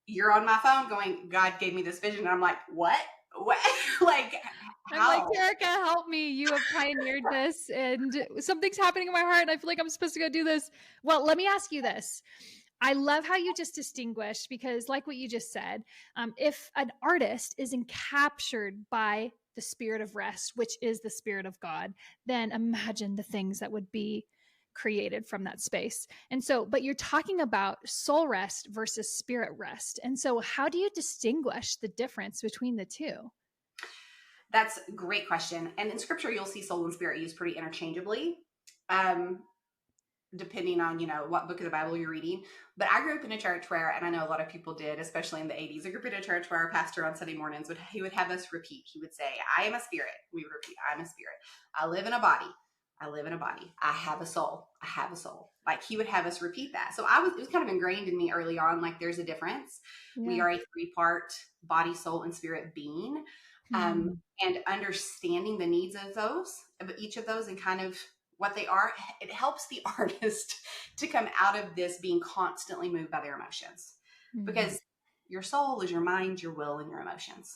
you're on my phone going, God gave me this vision. And I'm like, what? Like, how? I'm like, Terrica, help me. You have pioneered this, and something's happening in my heart, and I feel like I'm supposed to go do this. Well, let me ask you this. I love how you just distinguished, because like what you just said, if an artist is encaptured by the spirit of rest, which is the spirit of God, then imagine the things that would be created from that space. And so, but you're talking about soul rest versus spirit rest. And so how do you distinguish the difference between the two? That's a great question. And in scripture, you'll see soul and spirit used pretty interchangeably, depending on, what book of the Bible you're reading. But I grew up in a church where, and I know a lot of people did, especially in the 80s, I grew up in a church where our pastor on Sunday mornings he would have us repeat. He would say, I am a spirit. We would repeat, I'm a spirit. I live in a body. I live in a body. I have a soul. I have a soul. Like he would have us repeat that. So it was kind of ingrained in me early on, like there's a difference. Yeah. We are a 3-part body, soul, and spirit being. And understanding the needs of each of those and kind of what they are, it helps the artist to come out of this being constantly moved by their emotions, because your soul is your mind, your will, and your emotions.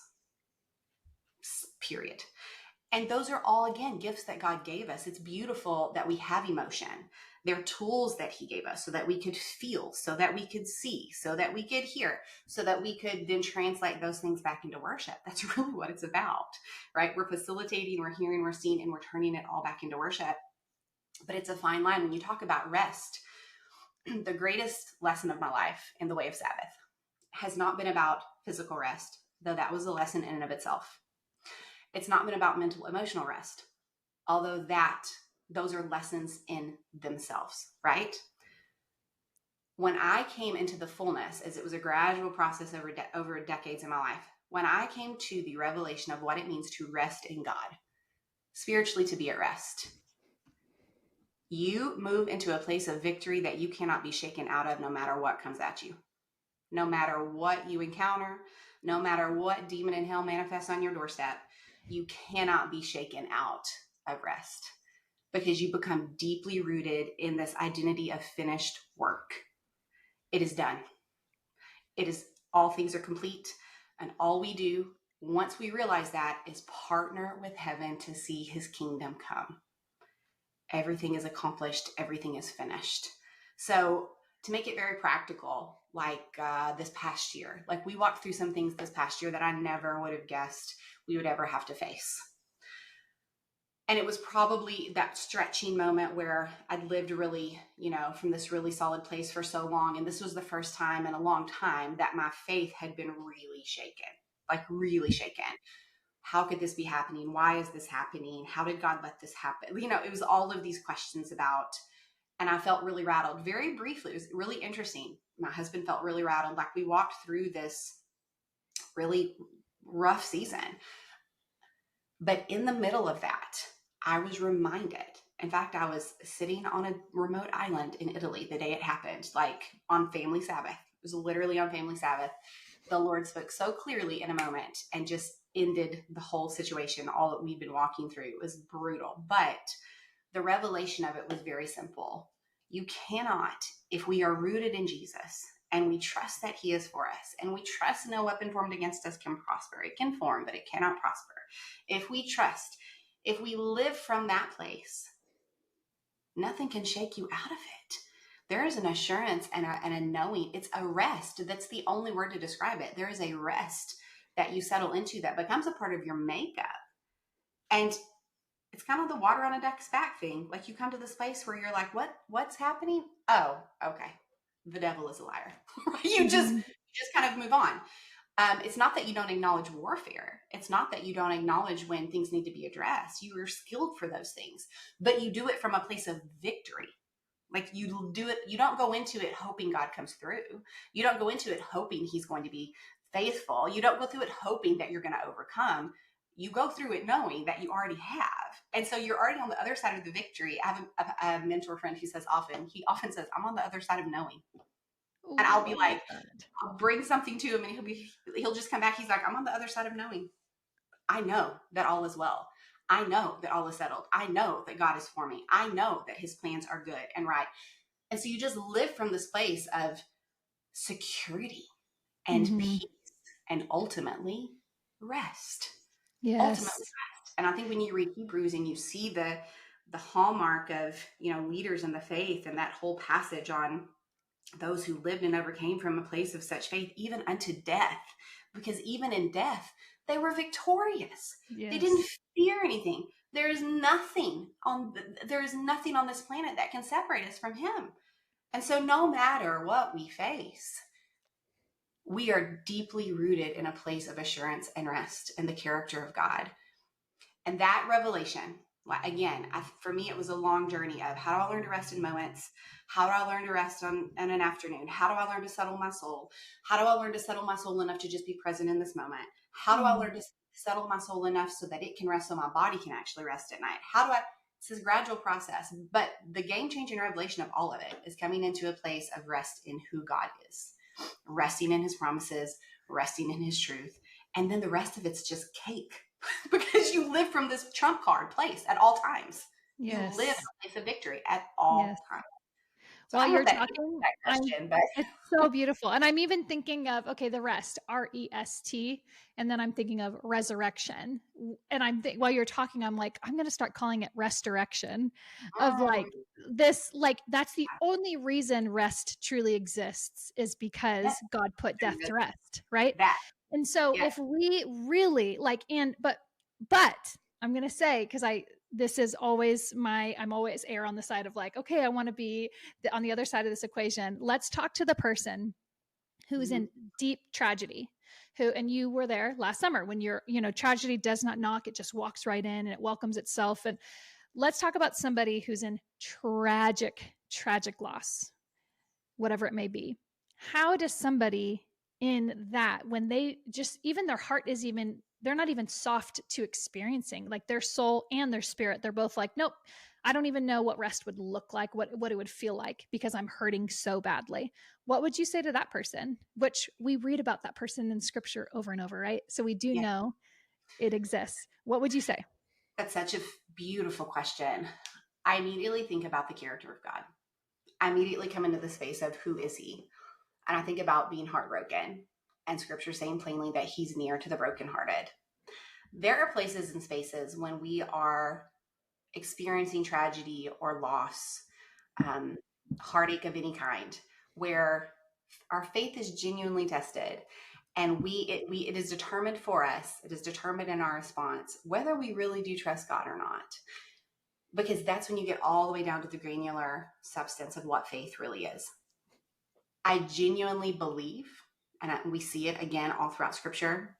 period. And those are all, again, gifts that God gave us. It's beautiful that we have emotion. They're tools that he gave us so that we could feel, so that we could see, so that we could hear, so that we could then translate those things back into worship. That's really what it's about, right? We're facilitating, we're hearing, we're seeing, and we're turning it all back into worship. But it's a fine line. When you talk about rest, the greatest lesson of my life in the way of Sabbath has not been about physical rest, though that was a lesson in and of itself. It's not been about mental, emotional rest, although those are lessons in themselves, right? When I came into the fullness, as it was a gradual process over decades in my life, when I came to the revelation of what it means to rest in God, spiritually to be at rest, you move into a place of victory that you cannot be shaken out of no matter what comes at you. No matter what you encounter, no matter what demon in hell manifests on your doorstep, you cannot be shaken out of rest because you become deeply rooted in this identity of finished work. It is done. It is, all things are complete. And all we do once we realize that is partner with heaven to see his kingdom come. Everything is accomplished. Everything is finished. So to make it very practical, like this past year, like we walked through some things this past year that I never would have guessed we would ever have to face. And it was probably that stretching moment where I'd lived really, from this really solid place for so long. And this was the first time in a long time that my faith had been really shaken, like really shaken. How could this be happening? Why is this happening? How did God let this happen? It was all of these questions about, and I felt really rattled very briefly. It was really interesting. My husband felt really rattled. Like we walked through this really rough season. But in the middle of that, I was reminded. In fact, I was sitting on a remote island in Italy the day it happened, like on family Sabbath. It was literally on family Sabbath. The Lord spoke so clearly in a moment and just ended the whole situation, all that we'd been walking through. It was brutal. But the revelation of it was very simple. You cannot, if we are rooted in Jesus and we trust that he is for us and we trust no weapon formed against us can prosper. It can form, but it cannot prosper. If we trust, if we live from that place, nothing can shake you out of it. There is an assurance and a knowing. It's a rest. That's the only word to describe it. There is a rest that you settle into that becomes a part of your makeup. And it's kind of the water on a duck's back thing. Like you come to this place where you're like, what's happening? Oh, okay. The devil is a liar. you just kind of move on. It's not that you don't acknowledge warfare. It's not that you don't acknowledge when things need to be addressed. You are skilled for those things, but you do it from a place of victory. Like you do it, you don't go into it hoping God comes through. You don't go into it hoping he's going to be faithful. You don't go through it hoping that you're going to overcome. You go through it knowing that you already have. And so you're already on the other side of the victory. I have a mentor friend who says he often says, I'm on the other side of knowing. Ooh, and I'll be like, I'll bring something to him and he'll just come back. He's like, I'm on the other side of knowing. I know that all is well. I know that all is settled. I know that God is for me. I know that his plans are good and right. And so you just live from this place of security and peace and ultimately rest. Yes. Ultimately rest. And I think when you read Hebrews and you see the hallmark of, leaders in the faith and that whole passage on those who lived and overcame from a place of such faith, even unto death, because even in death, they were victorious. Yes. They didn't fear anything. There is nothing on this planet that can separate us from him. And so no matter what we face, we are deeply rooted in a place of assurance and rest in the character of God. And that revelation, again, for me, it was a long journey of how do I learn to rest in moments? How do I learn to rest on an afternoon? How do I learn to settle my soul? How do I learn to settle my soul enough to just be present in this moment? How do I learn to settle my soul enough so that it can rest so my body can actually rest at night? It's this gradual process, but the game-changing revelation of all of it is coming into a place of rest in who God is, resting in his promises, resting in his truth. And then the rest of it's just cake. Because you live from this trump card place at all times. Yes. You live in a place of victory at all times. So While I don't know you're if that answers talking, that question, but it's so beautiful. And I'm even thinking of, okay, the rest, rest. And then I'm thinking of resurrection. And while you're talking, I'm like, I'm going to start calling it restoration of like mm, this, like, that's the only reason rest truly exists is yeah, because God put death to rest. Right. that, And so yeah, if we really like, but I'm going to say, cause this is always I'm always err on the side of like, okay, I want to be on the other side of this equation. Let's talk to the person who's mm-hmm. in deep tragedy, and you were there last summer when tragedy does not knock, it just walks right in and it welcomes itself. And let's talk about somebody who's in tragic loss, whatever it may be. How does somebody in that, when they just, even their heart is even, they're not even soft to experiencing, like their soul and their spirit, they're both like, nope, I don't even know what rest would look like, what it would feel like, because I'm hurting so badly. What would you say to that person? Which we read about that person in scripture over and over, right? So we do Yeah, know it exists. What would you say? that's such a beautiful question. I immediately think about the character of God. I immediately come into the space of who is he? And I think about being heartbroken and scripture saying plainly that he's near to the brokenhearted. There are places and spaces when we are experiencing tragedy or loss, um, heartache of any kind, where our faith is genuinely tested, and it is determined for us. It is determined in our response whether we really do trust God or not, because that's when you get all the way down to the granular substance of what faith really is. I genuinely believe, and we see it again all throughout Scripture.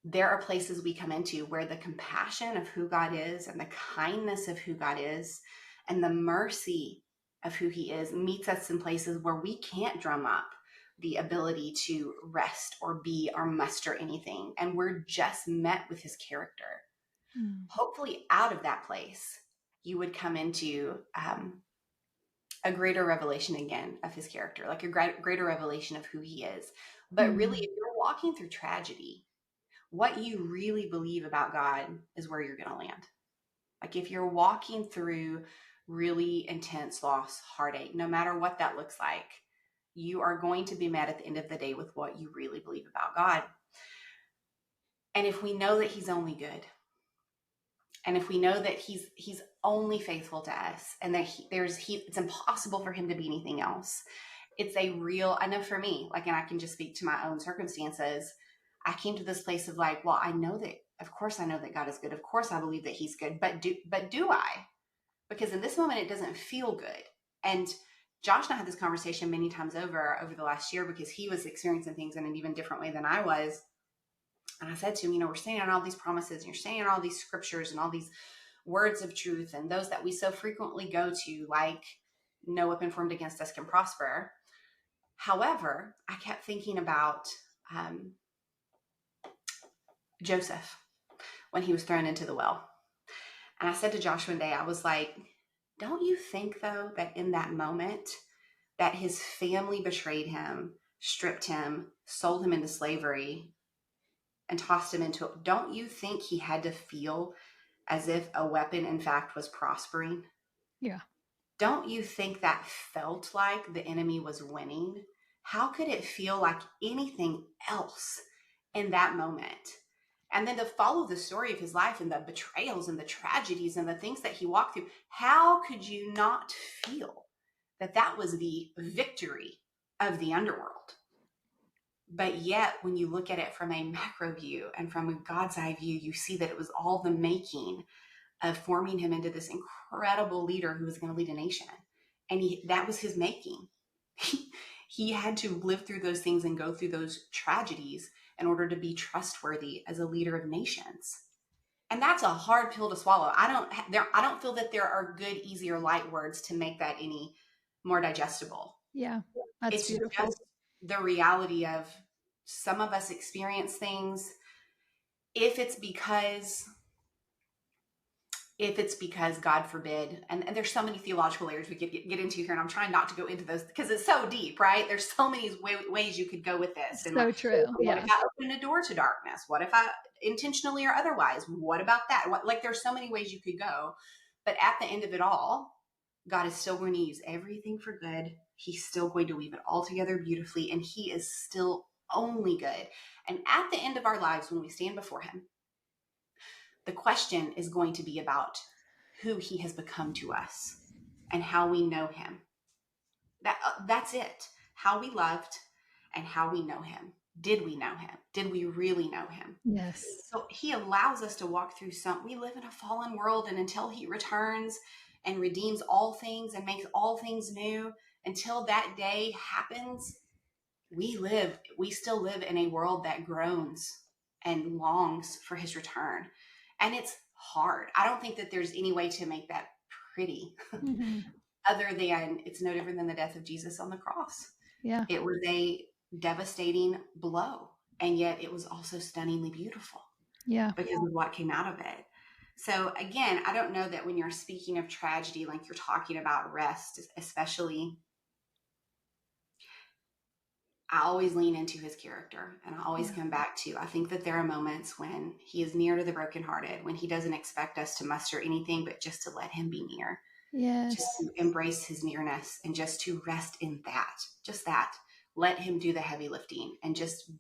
There are places we come into where the compassion of who God is and the kindness of who God is and the mercy of who he is meets us in places where we can't drum up the ability to rest or be or muster anything. And we're just met with his character. Mm. Hopefully out of that place, you would come into a greater revelation again of his character, like a greater revelation of who he is. But really, Mm. if you're walking through tragedy, what you really believe about God is where you're going to land. Like if you're walking through really intense loss, heartache, no matter what that looks like, you are going to be met at the end of the day with what you really believe about God. And if we know that he's only good, and if we know that he's only faithful to us, and that it's impossible for him to be anything else, it's a real, I know for me, like, and I can just speak to my own circumstances. I came to this place of like, well, of course I know that God is good. Of course I believe that he's good, but do I? Because in this moment, it doesn't feel good. And Josh and I had this conversation many times over the last year because he was experiencing things in an even different way than I was. And I said to him, we're standing on all these promises and you're standing on all these scriptures and all these words of truth and those that we so frequently go to, like no weapon formed against us can prosper. However, I kept thinking about Joseph when he was thrown into the well. And I said to Josh one day, I was like, don't you think though that in that moment that his family betrayed him, stripped him, sold him into slavery, and tossed him into it? Don't you think he had to feel as if a weapon in fact was prospering? Yeah. Don't you think that felt like the enemy was winning? How could it feel like anything else in that moment? And then to follow the story of his life and the betrayals and the tragedies and the things that he walked through, how could you not feel that that was the victory of the underworld? But yet, when you look at it from a macro view and from a God's eye view, you see that it was all the making of forming him into this incredible leader who was going to lead a nation. And that was his making. He had to live through those things and go through those tragedies in order to be trustworthy as a leader of nations. And that's a hard pill to swallow. I don't feel that there are good, easy, or light words to make that any more digestible. Yeah. That's It's beautiful. just the reality of some of us experience things. If it's because God forbid, and there's so many theological layers we could get into here, and I'm trying not to go into those because it's so deep, right? There's so many ways you could go with this. And So true. what Yeah. if I open a door to darkness? What if I intentionally or otherwise? What about that? Like there's so many ways you could go. But at the end of it all, God is still going to use everything for good. He's still going to weave it all together beautifully, and he is still only good. And at the end of our lives, when we stand before him, the question is going to be about who he has become to us and how we know him. That's it. How we loved and how we know him. Did we know him? Did we really know him? Yes. So he allows us to walk through we live in a fallen world, and until he returns and redeems all things and makes all things new, until that day happens, we still live in a world that groans and longs for his return. And it's hard. I don't think that there's any way to make that pretty Mm-hmm. other than it's no different than the death of Jesus on the cross. Yeah. It was a devastating blow, and yet it was also stunningly beautiful. Yeah. Because of what came out of it. So again, I don't know that when you're speaking of tragedy, like you're talking about rest, especially, I always lean into his character, and I always come back to, I think that there are moments when he is near to the brokenhearted, when he doesn't expect us to muster anything, but just to let him be near. Yes. Just to embrace his nearness and just to rest in that, just that. Let him do the heavy lifting and just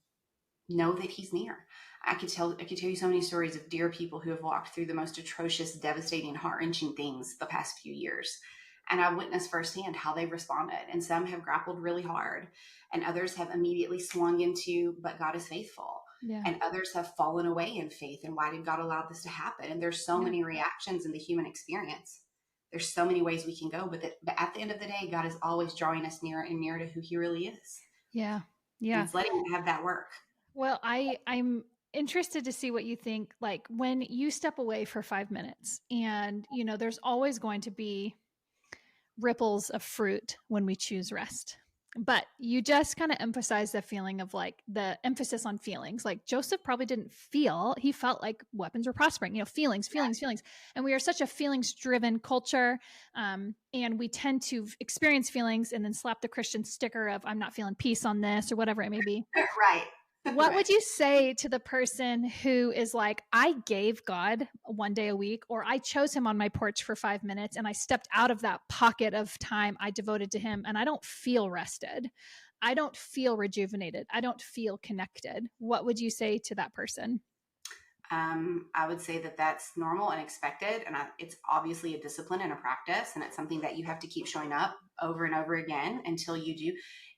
know that he's near. I could tell you so many stories of dear people who have walked through the most atrocious, devastating, heart-wrenching things the past few years. And I've witnessed firsthand how they've responded. And some have grappled really hard, and others have immediately swung into, but God is faithful. Yeah. And others have fallen away in faith. And why did God allow this to happen? And there's so many reactions in the human experience. There's so many ways we can go, but at the end of the day, God is always drawing us nearer and nearer to who he really is. Yeah. And Yeah. it's letting him have that work. Well, I'm interested to see what you think, like when you step away for 5 minutes and, there's always going to be ripples of fruit when we choose rest. But you just kind of emphasize the feeling of like the emphasis on feelings. Like Joseph probably didn't feel, he felt like weapons were prospering, feelings. And we are such a feelings driven culture. And we tend to experience feelings and then slap the Christian sticker of, I'm not feeling peace on this or whatever it may be. Right. What would you say to the person who is like, I gave God one day a week, or I chose him on my porch for 5 minutes and I stepped out of that pocket of time I devoted to him and I don't feel rested. I don't feel rejuvenated. I don't feel connected. What would you say to that person? I would say that that's normal and expected. And it's obviously a discipline and a practice. And it's something that you have to keep showing up over and over again until you do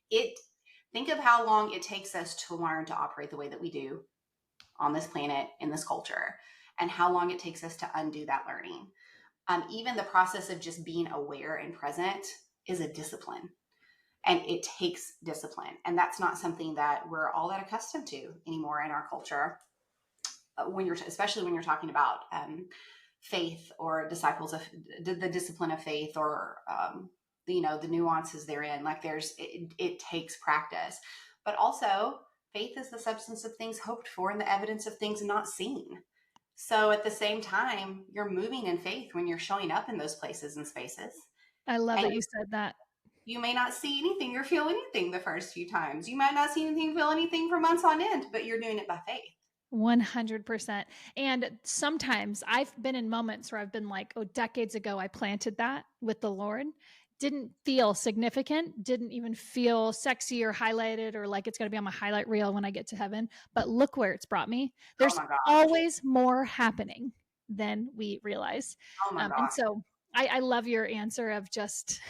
it. Think of how long it takes us to learn to operate the way that we do on this planet, in this culture, and how long it takes us to undo that learning. Even the process of just being aware and present is a discipline, and it takes discipline. And that's not something that we're all that accustomed to anymore in our culture. Especially when you're talking about faith or disciples of the discipline of faith, or the nuances therein. Like it takes practice, but also faith is the substance of things hoped for and the evidence of things not seen. So at the same time, you're moving in faith when you're showing up in those places and spaces. I love that you said that. You may not see anything or feel anything the first few times. You might not see anything, feel anything for months on end, but you're doing it by faith. 100%. And sometimes I've been in moments where I've been like, oh, decades ago, I planted that with the Lord. Didn't feel significant, didn't even feel sexy or highlighted or like it's going to be on my highlight reel when I get to heaven. But look where it's brought me. There's always more happening than we realize. And so I love your answer of just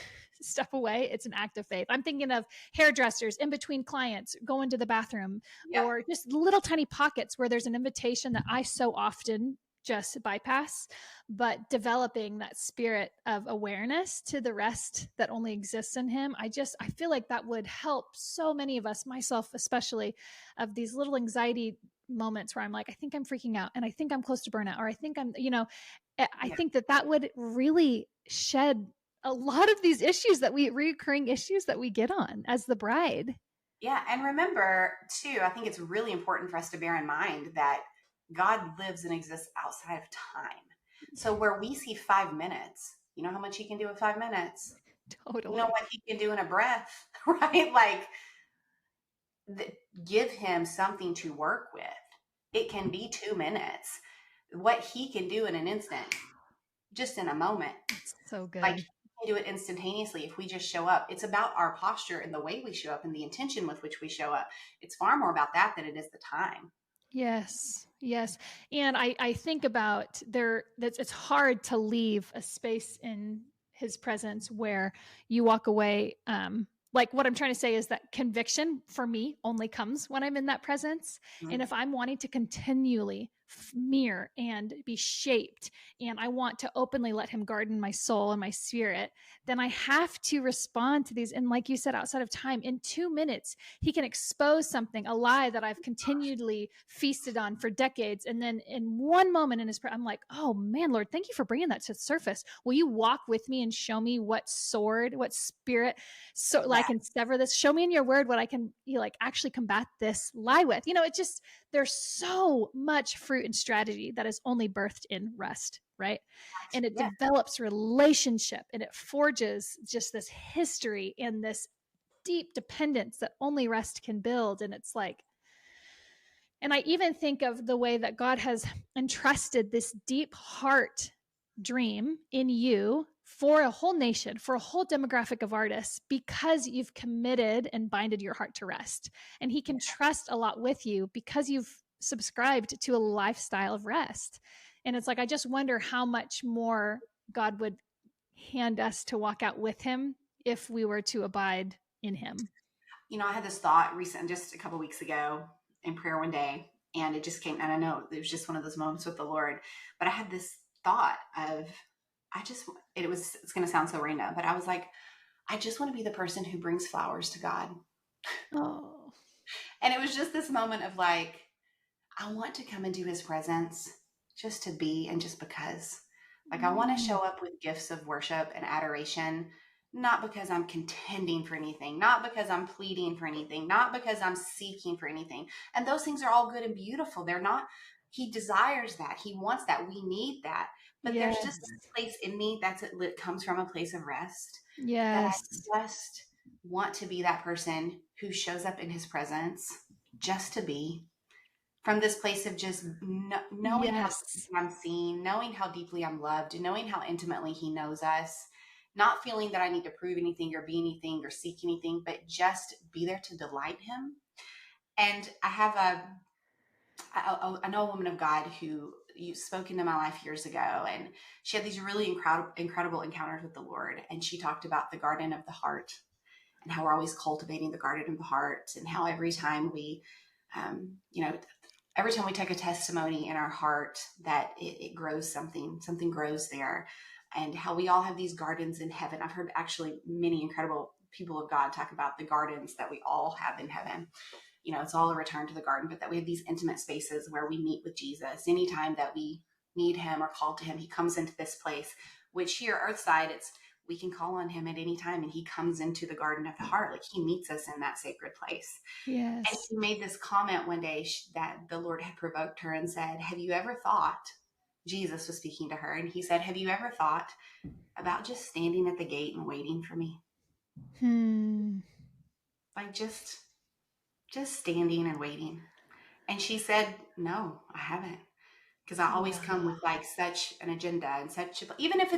step away. It's an act of faith. I'm thinking of hairdressers in between clients, going to the bathroom, or just little tiny pockets where there's an invitation that I so often just bypass, but developing that spirit of awareness to the rest that only exists in him. I feel like that would help so many of us, myself especially, of these little anxiety moments where I'm like, I think I'm freaking out and I think I'm close to burnout, or I think I think that would really shed a lot of these reoccurring issues that we get on as the bride. Yeah. And remember too, I think it's really important for us to bear in mind that God lives and exists outside of time. So where we see 5 minutes, you know how much he can do in 5 minutes? Totally. You know what he can do in a breath, right? Like give him something to work with. It can be 2 minutes. What he can do in an instant, just in a moment. It's so good. Like do it instantaneously if we just show up. It's about our posture and the way we show up and the intention with which we show up. It's far more about that than it is the time. Yes, yes. And I think about that it's hard to leave a space in his presence where you walk away. Like what I'm trying to say is that conviction for me only comes when I'm in that presence. And Mhm. if I'm wanting to continually mirror and be shaped, and I want to openly let him garden my soul and my spirit, then I have to respond to these. And like you said, outside of time, in 2 minutes, he can expose something, a lie that I've continually feasted on for decades. And then in one moment in his prayer, I'm like, oh man, Lord, thank you for bringing that to the surface. Will you walk with me and show me what sword, what spirit, so I Yeah. can sever this? Show me in your word what I can actually combat this lie with. It just, there's so much fruit and strategy that is only birthed in rest, right? And it Yeah. develops relationship, and it forges just this history and this deep dependence that only rest can build. And it's like, and I even think of the way that God has entrusted this deep heart dream in you for a whole nation, for a whole demographic of artists, because you've committed and binded your heart to rest. And he can trust a lot with you because you've subscribed to a lifestyle of rest. And it's like, I just wonder how much more God would hand us to walk out with him if we were to abide in him. I had this thought just a couple weeks ago in prayer one day, and it just came, and I know it was just one of those moments with the Lord, but I had this thought of, it's going to sound so random, but I was like, I just want to be the person who brings flowers to God. Oh, And it was just this moment of like, I want to come into his presence just to be and just because. Like, I want to show up with gifts of worship and adoration, not because I'm contending for anything, not because I'm pleading for anything, not because I'm seeking for anything. And those things are all good and beautiful. They're not, he desires that. He wants that. We need that. But there's just yes. this place in me that comes from a place of rest, that Yes. I just want to be that person who shows up in his presence just to be, from this place of just knowing how Yes. I'm seen, knowing how deeply I'm loved, knowing how intimately he knows us, not feeling that I need to prove anything or be anything or seek anything, but just be there to delight him. And I know a woman of God who you spoke into my life years ago, and she had these really incredible encounters with the Lord. And she talked about the garden of the heart and how we're always cultivating the garden of the heart, and how every time we, um, you know, every time we take a testimony in our heart, that it grows something grows there, and how we all have these gardens in heaven. I've heard actually many incredible people of God talk about the gardens that we all have in heaven. It's all a return to the garden, but that we have these intimate spaces where we meet with Jesus. Anytime that we need him or call to him, he comes into this place, which here earthside, we can call on him at any time, and he comes into the garden of the heart. Like, he meets us in that sacred place. And Yes. she made this comment one day that the Lord had provoked her and said, have you ever thought, Jesus was speaking to her, and he said, have you ever thought about just standing at the gate and waiting for me? Like, just standing and waiting. And she said, no, I haven't. Because I always come with like such an agenda and even if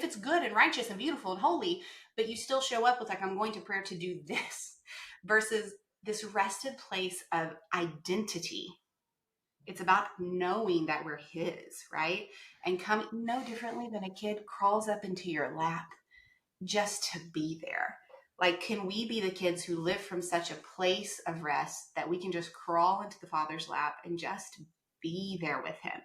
it's good and righteous and beautiful and holy, but you still show up with like, I'm going to prayer to do this, versus this rested place of identity. It's about knowing that we're his, right? And coming no differently than a kid crawls up into your lap just to be there. Like, can we be the kids who live from such a place of rest that we can just crawl into the Father's lap and just be there with him?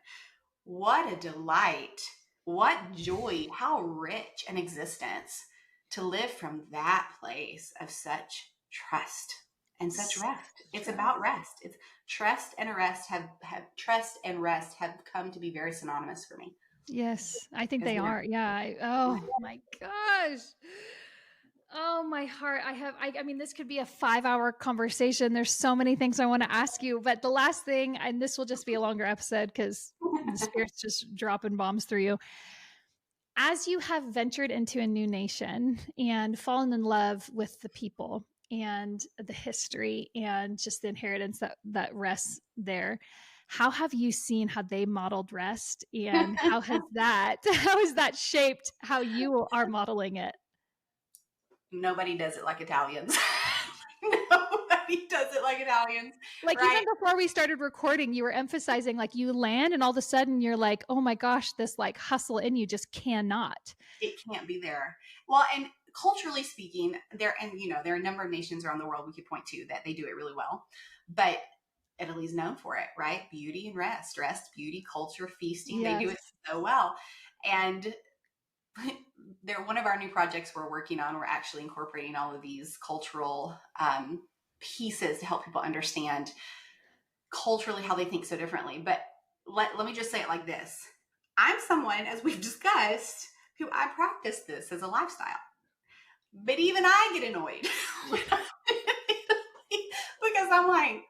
What a delight. What joy. How rich an existence to live from that place of such trust and such rest. It's about rest. It's trust and rest trust and rest have come to be very synonymous for me. Yes, I think Because they they're are. Yeah. Oh my gosh. Oh, my heart. I mean, this could be a 5-hour conversation. There's so many things I want to ask you, but the last thing, and this will just be a longer episode because the Spirit's just dropping bombs through you. As you have ventured into a new nation and fallen in love with the people and the history and just the inheritance that rests there, how have you seen how they modeled rest, and how has that shaped how you are modeling it? nobody does it like Italians. Nobody does it like Italians, Like, even right? before we started recording, you were emphasizing, like, you land and all of a sudden you're like, oh my gosh, this like hustle in you just cannot. It can't be there. Well, and culturally speaking, there are a number of nations around the world we could point to that they do it really well, but Italy's known for it, right? Beauty and rest, beauty, culture, feasting. They do it Yes. so well, and they're one of our new projects we're working on. We're actually incorporating all of these cultural pieces to help people understand culturally how they think so differently. But let me just say it like this. I'm someone, as we've discussed, who I practice this as a lifestyle. But even I get annoyed because I'm like,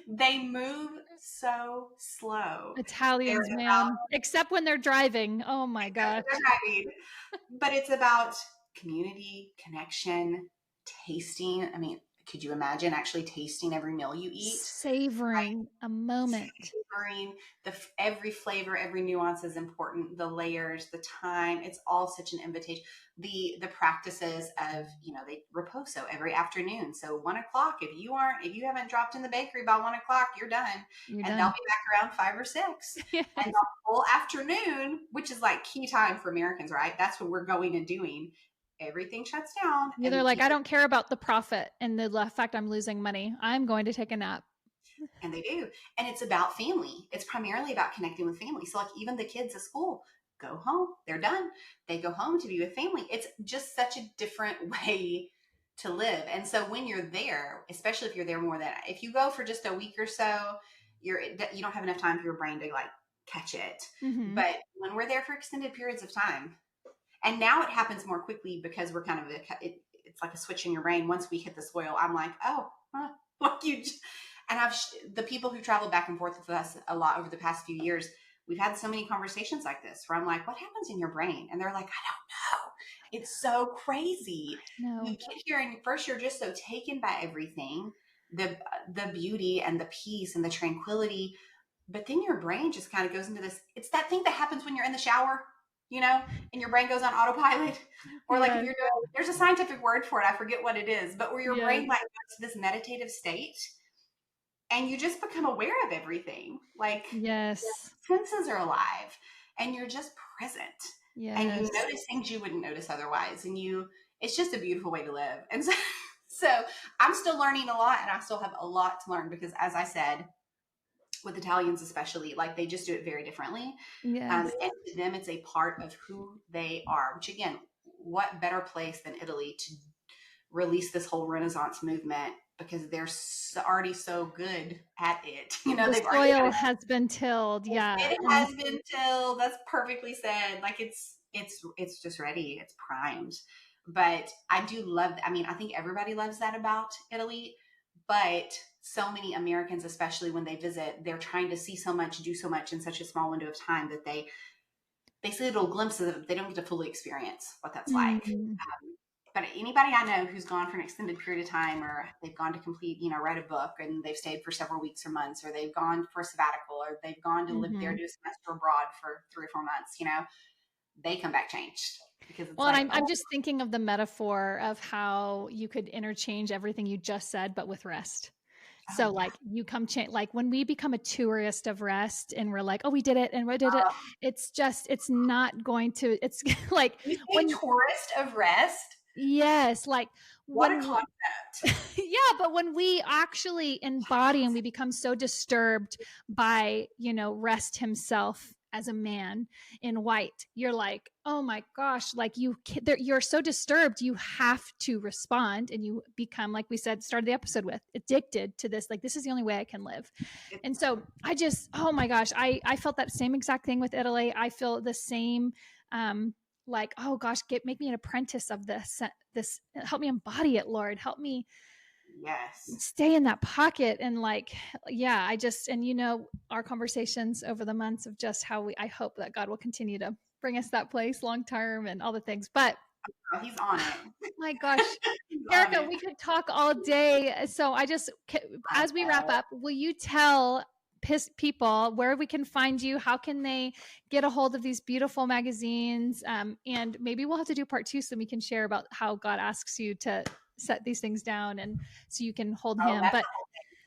they move so slow. Italians, man. Except when they're driving. Oh my gosh. But it's about community, connection, tasting. I mean, could you imagine actually tasting every meal you eat? Savoring a moment. Savoring every flavor, every nuance is important. The layers, the time, it's all such an invitation. The practices of, they riposo every afternoon. So 1:00, if you haven't dropped in the bakery by 1:00, you're done. You're and done. they'll be back around 5 or 6. Yes. And the whole afternoon, which is like key time for Americans, right? That's what we're going and doing. Everything shuts down. Yeah, they're like, I don't care about the profit and the fact I'm losing money. I'm going to take a nap. And they do. And it's about family. It's primarily about connecting with family. So like even the kids at school go home, they're done. They go home to be with family. It's just such a different way to live. And so when you're there, especially if you're there more than, if you go for just a week or so, you don't have enough time for your brain to like catch it. Mm-hmm. But when we're there for extended periods of time, and now it happens more quickly because we're kind of, it's like a switch in your brain. Once we hit the soil, I'm like, oh, like you just, and the people who travel back and forth with us a lot over the past few years, we've had so many conversations like this where I'm like, what happens in your brain? And they're like, I don't know. It's so crazy. No. You get here and first you're just so taken by everything, the beauty and the peace and the tranquility. But then your brain just kind of goes into this. It's that thing that happens when you're in the shower, and your brain goes on autopilot. Or like if you're doing, there's a scientific word for it. I forget what it is, but where your brain like goes to this meditative state. And you just become aware of everything. Like, yes, senses are alive and you're just present. Yes. And you notice things you wouldn't notice otherwise. And it's just a beautiful way to live. And so I'm still learning a lot and I still have a lot to learn because as I said, with Italians especially, like they just do it very differently. Yes. And to them, it's a part of who they are, which again, what better place than Italy to release this whole Renaissance movement because they're already so good at it. The soil has been tilled. Yeah. It has been tilled. That's perfectly said. Like it's just ready. It's primed. But I do love, I think everybody loves that about Italy, but so many Americans, especially when they visit, they're trying to see so much, do so much in such a small window of time that they see little glimpses of it. They don't get to fully experience what that's like. But anybody I know who's gone for an extended period of time or they've gone to complete, write a book and they've stayed for several weeks or months, or they've gone for a sabbatical, or they've gone to live there, do a semester abroad for 3 or 4 months, they come back changed. Because it's I'm just thinking of the metaphor of how you could interchange everything you just said, but with rest. So like you come like when we become a tourist of rest and we're like, oh, we did it and we did it. It's not going to, it's like when tourist of rest. Yes. Like what a concept. Yeah. But when we actually embody and we become so disturbed by, rest himself as a man in white, you're like, oh my gosh, like you're so disturbed, you have to respond, and you become, like we said, started the episode with, addicted to this. Like, this is the only way I can live. And so I just, oh my gosh, I felt that same exact thing with Italy. I feel the same, like, oh gosh, make me an apprentice of this, help me embody it, Lord, help me. Yes. Stay in that pocket. And like, yeah, and our conversations over the months of just how I hope that God will continue to bring us that place long term and all the things. But he's on it. My gosh, Terrica, we could talk all day. So as we wrap up, will you tell people where we can find you, how can they get a hold of these beautiful magazines, and maybe we'll have to do part 2 so we can share about how God asks you to set these things down and so you can hold him. But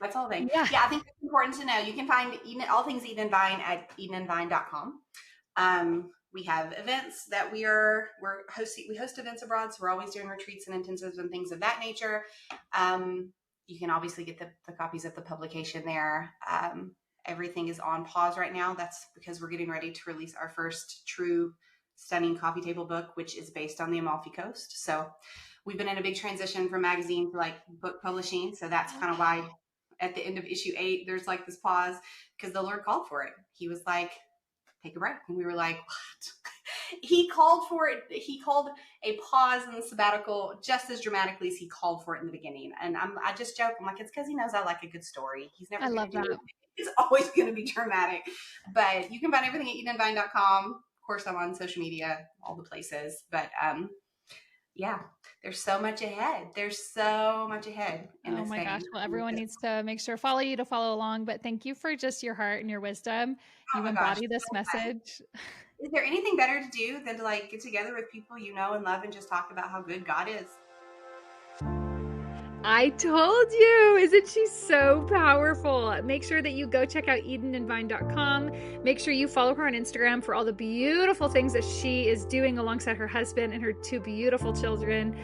that's the whole thing. Yeah. I think it's important to know. You can find all things Eden and Vine at edenandvine.com. We have events that we're hosting. We host events abroad, so we're always doing retreats and intensives and things of that nature. You can obviously get the copies of the publication there. Everything is on pause right now. That's because we're getting ready to release our first true stunning coffee table book, which is based on the Amalfi Coast. So we've been in a big transition from magazine to like book publishing. So that's kind of why at the end of issue 8, there's like this pause, because the Lord called for it. He was like, take a break. And we were like, what? He called for it. He called a pause in the sabbatical just as dramatically as he called for it in the beginning. And I just joke. I'm like, it's because he knows I like a good story. He's never going to do it. It's always going to be dramatic. But you can find everything at edenandvine.com. Of course, I'm on social media, all the places. But yeah, there's so much ahead. There's so much ahead in this gosh. Well, everyone needs to make sure follow you to follow along. But thank you for just your heart and your wisdom. You embody this message. Is there anything better to do than to like get together with people you know and love and just talk about how good God is? I told you, isn't she so powerful? Make sure that you go check out edenandvine.com. Make sure you follow her on Instagram for all the beautiful things that she is doing alongside her husband and her 2 beautiful children.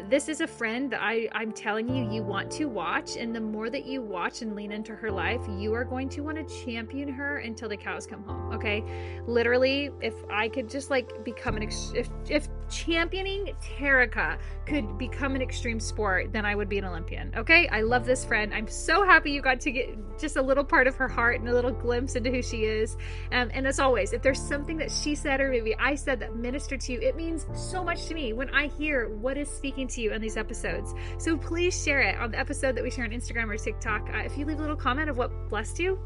This is a friend that I'm telling you, you want to watch. And the more that you watch and lean into her life, you are going to want to champion her until the cows come home. Okay. Literally, if I could just like become if championing Terrica could become an extreme sport, then I would be an Olympian. Okay. I love this friend. I'm so happy you got to get just a little part of her heart and a little glimpse into who she is. And as always, if there's something that she said or maybe I said that ministered to you, it means so much to me when I hear what is speaking to you in these episodes. So please share it on the episode that we share on Instagram or TikTok. If you leave a little comment of what blessed you,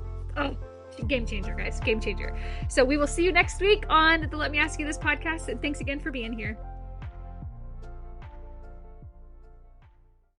game changer, guys, game changer. So we will see you next week on the Let Me Ask You This podcast. And thanks again for being here.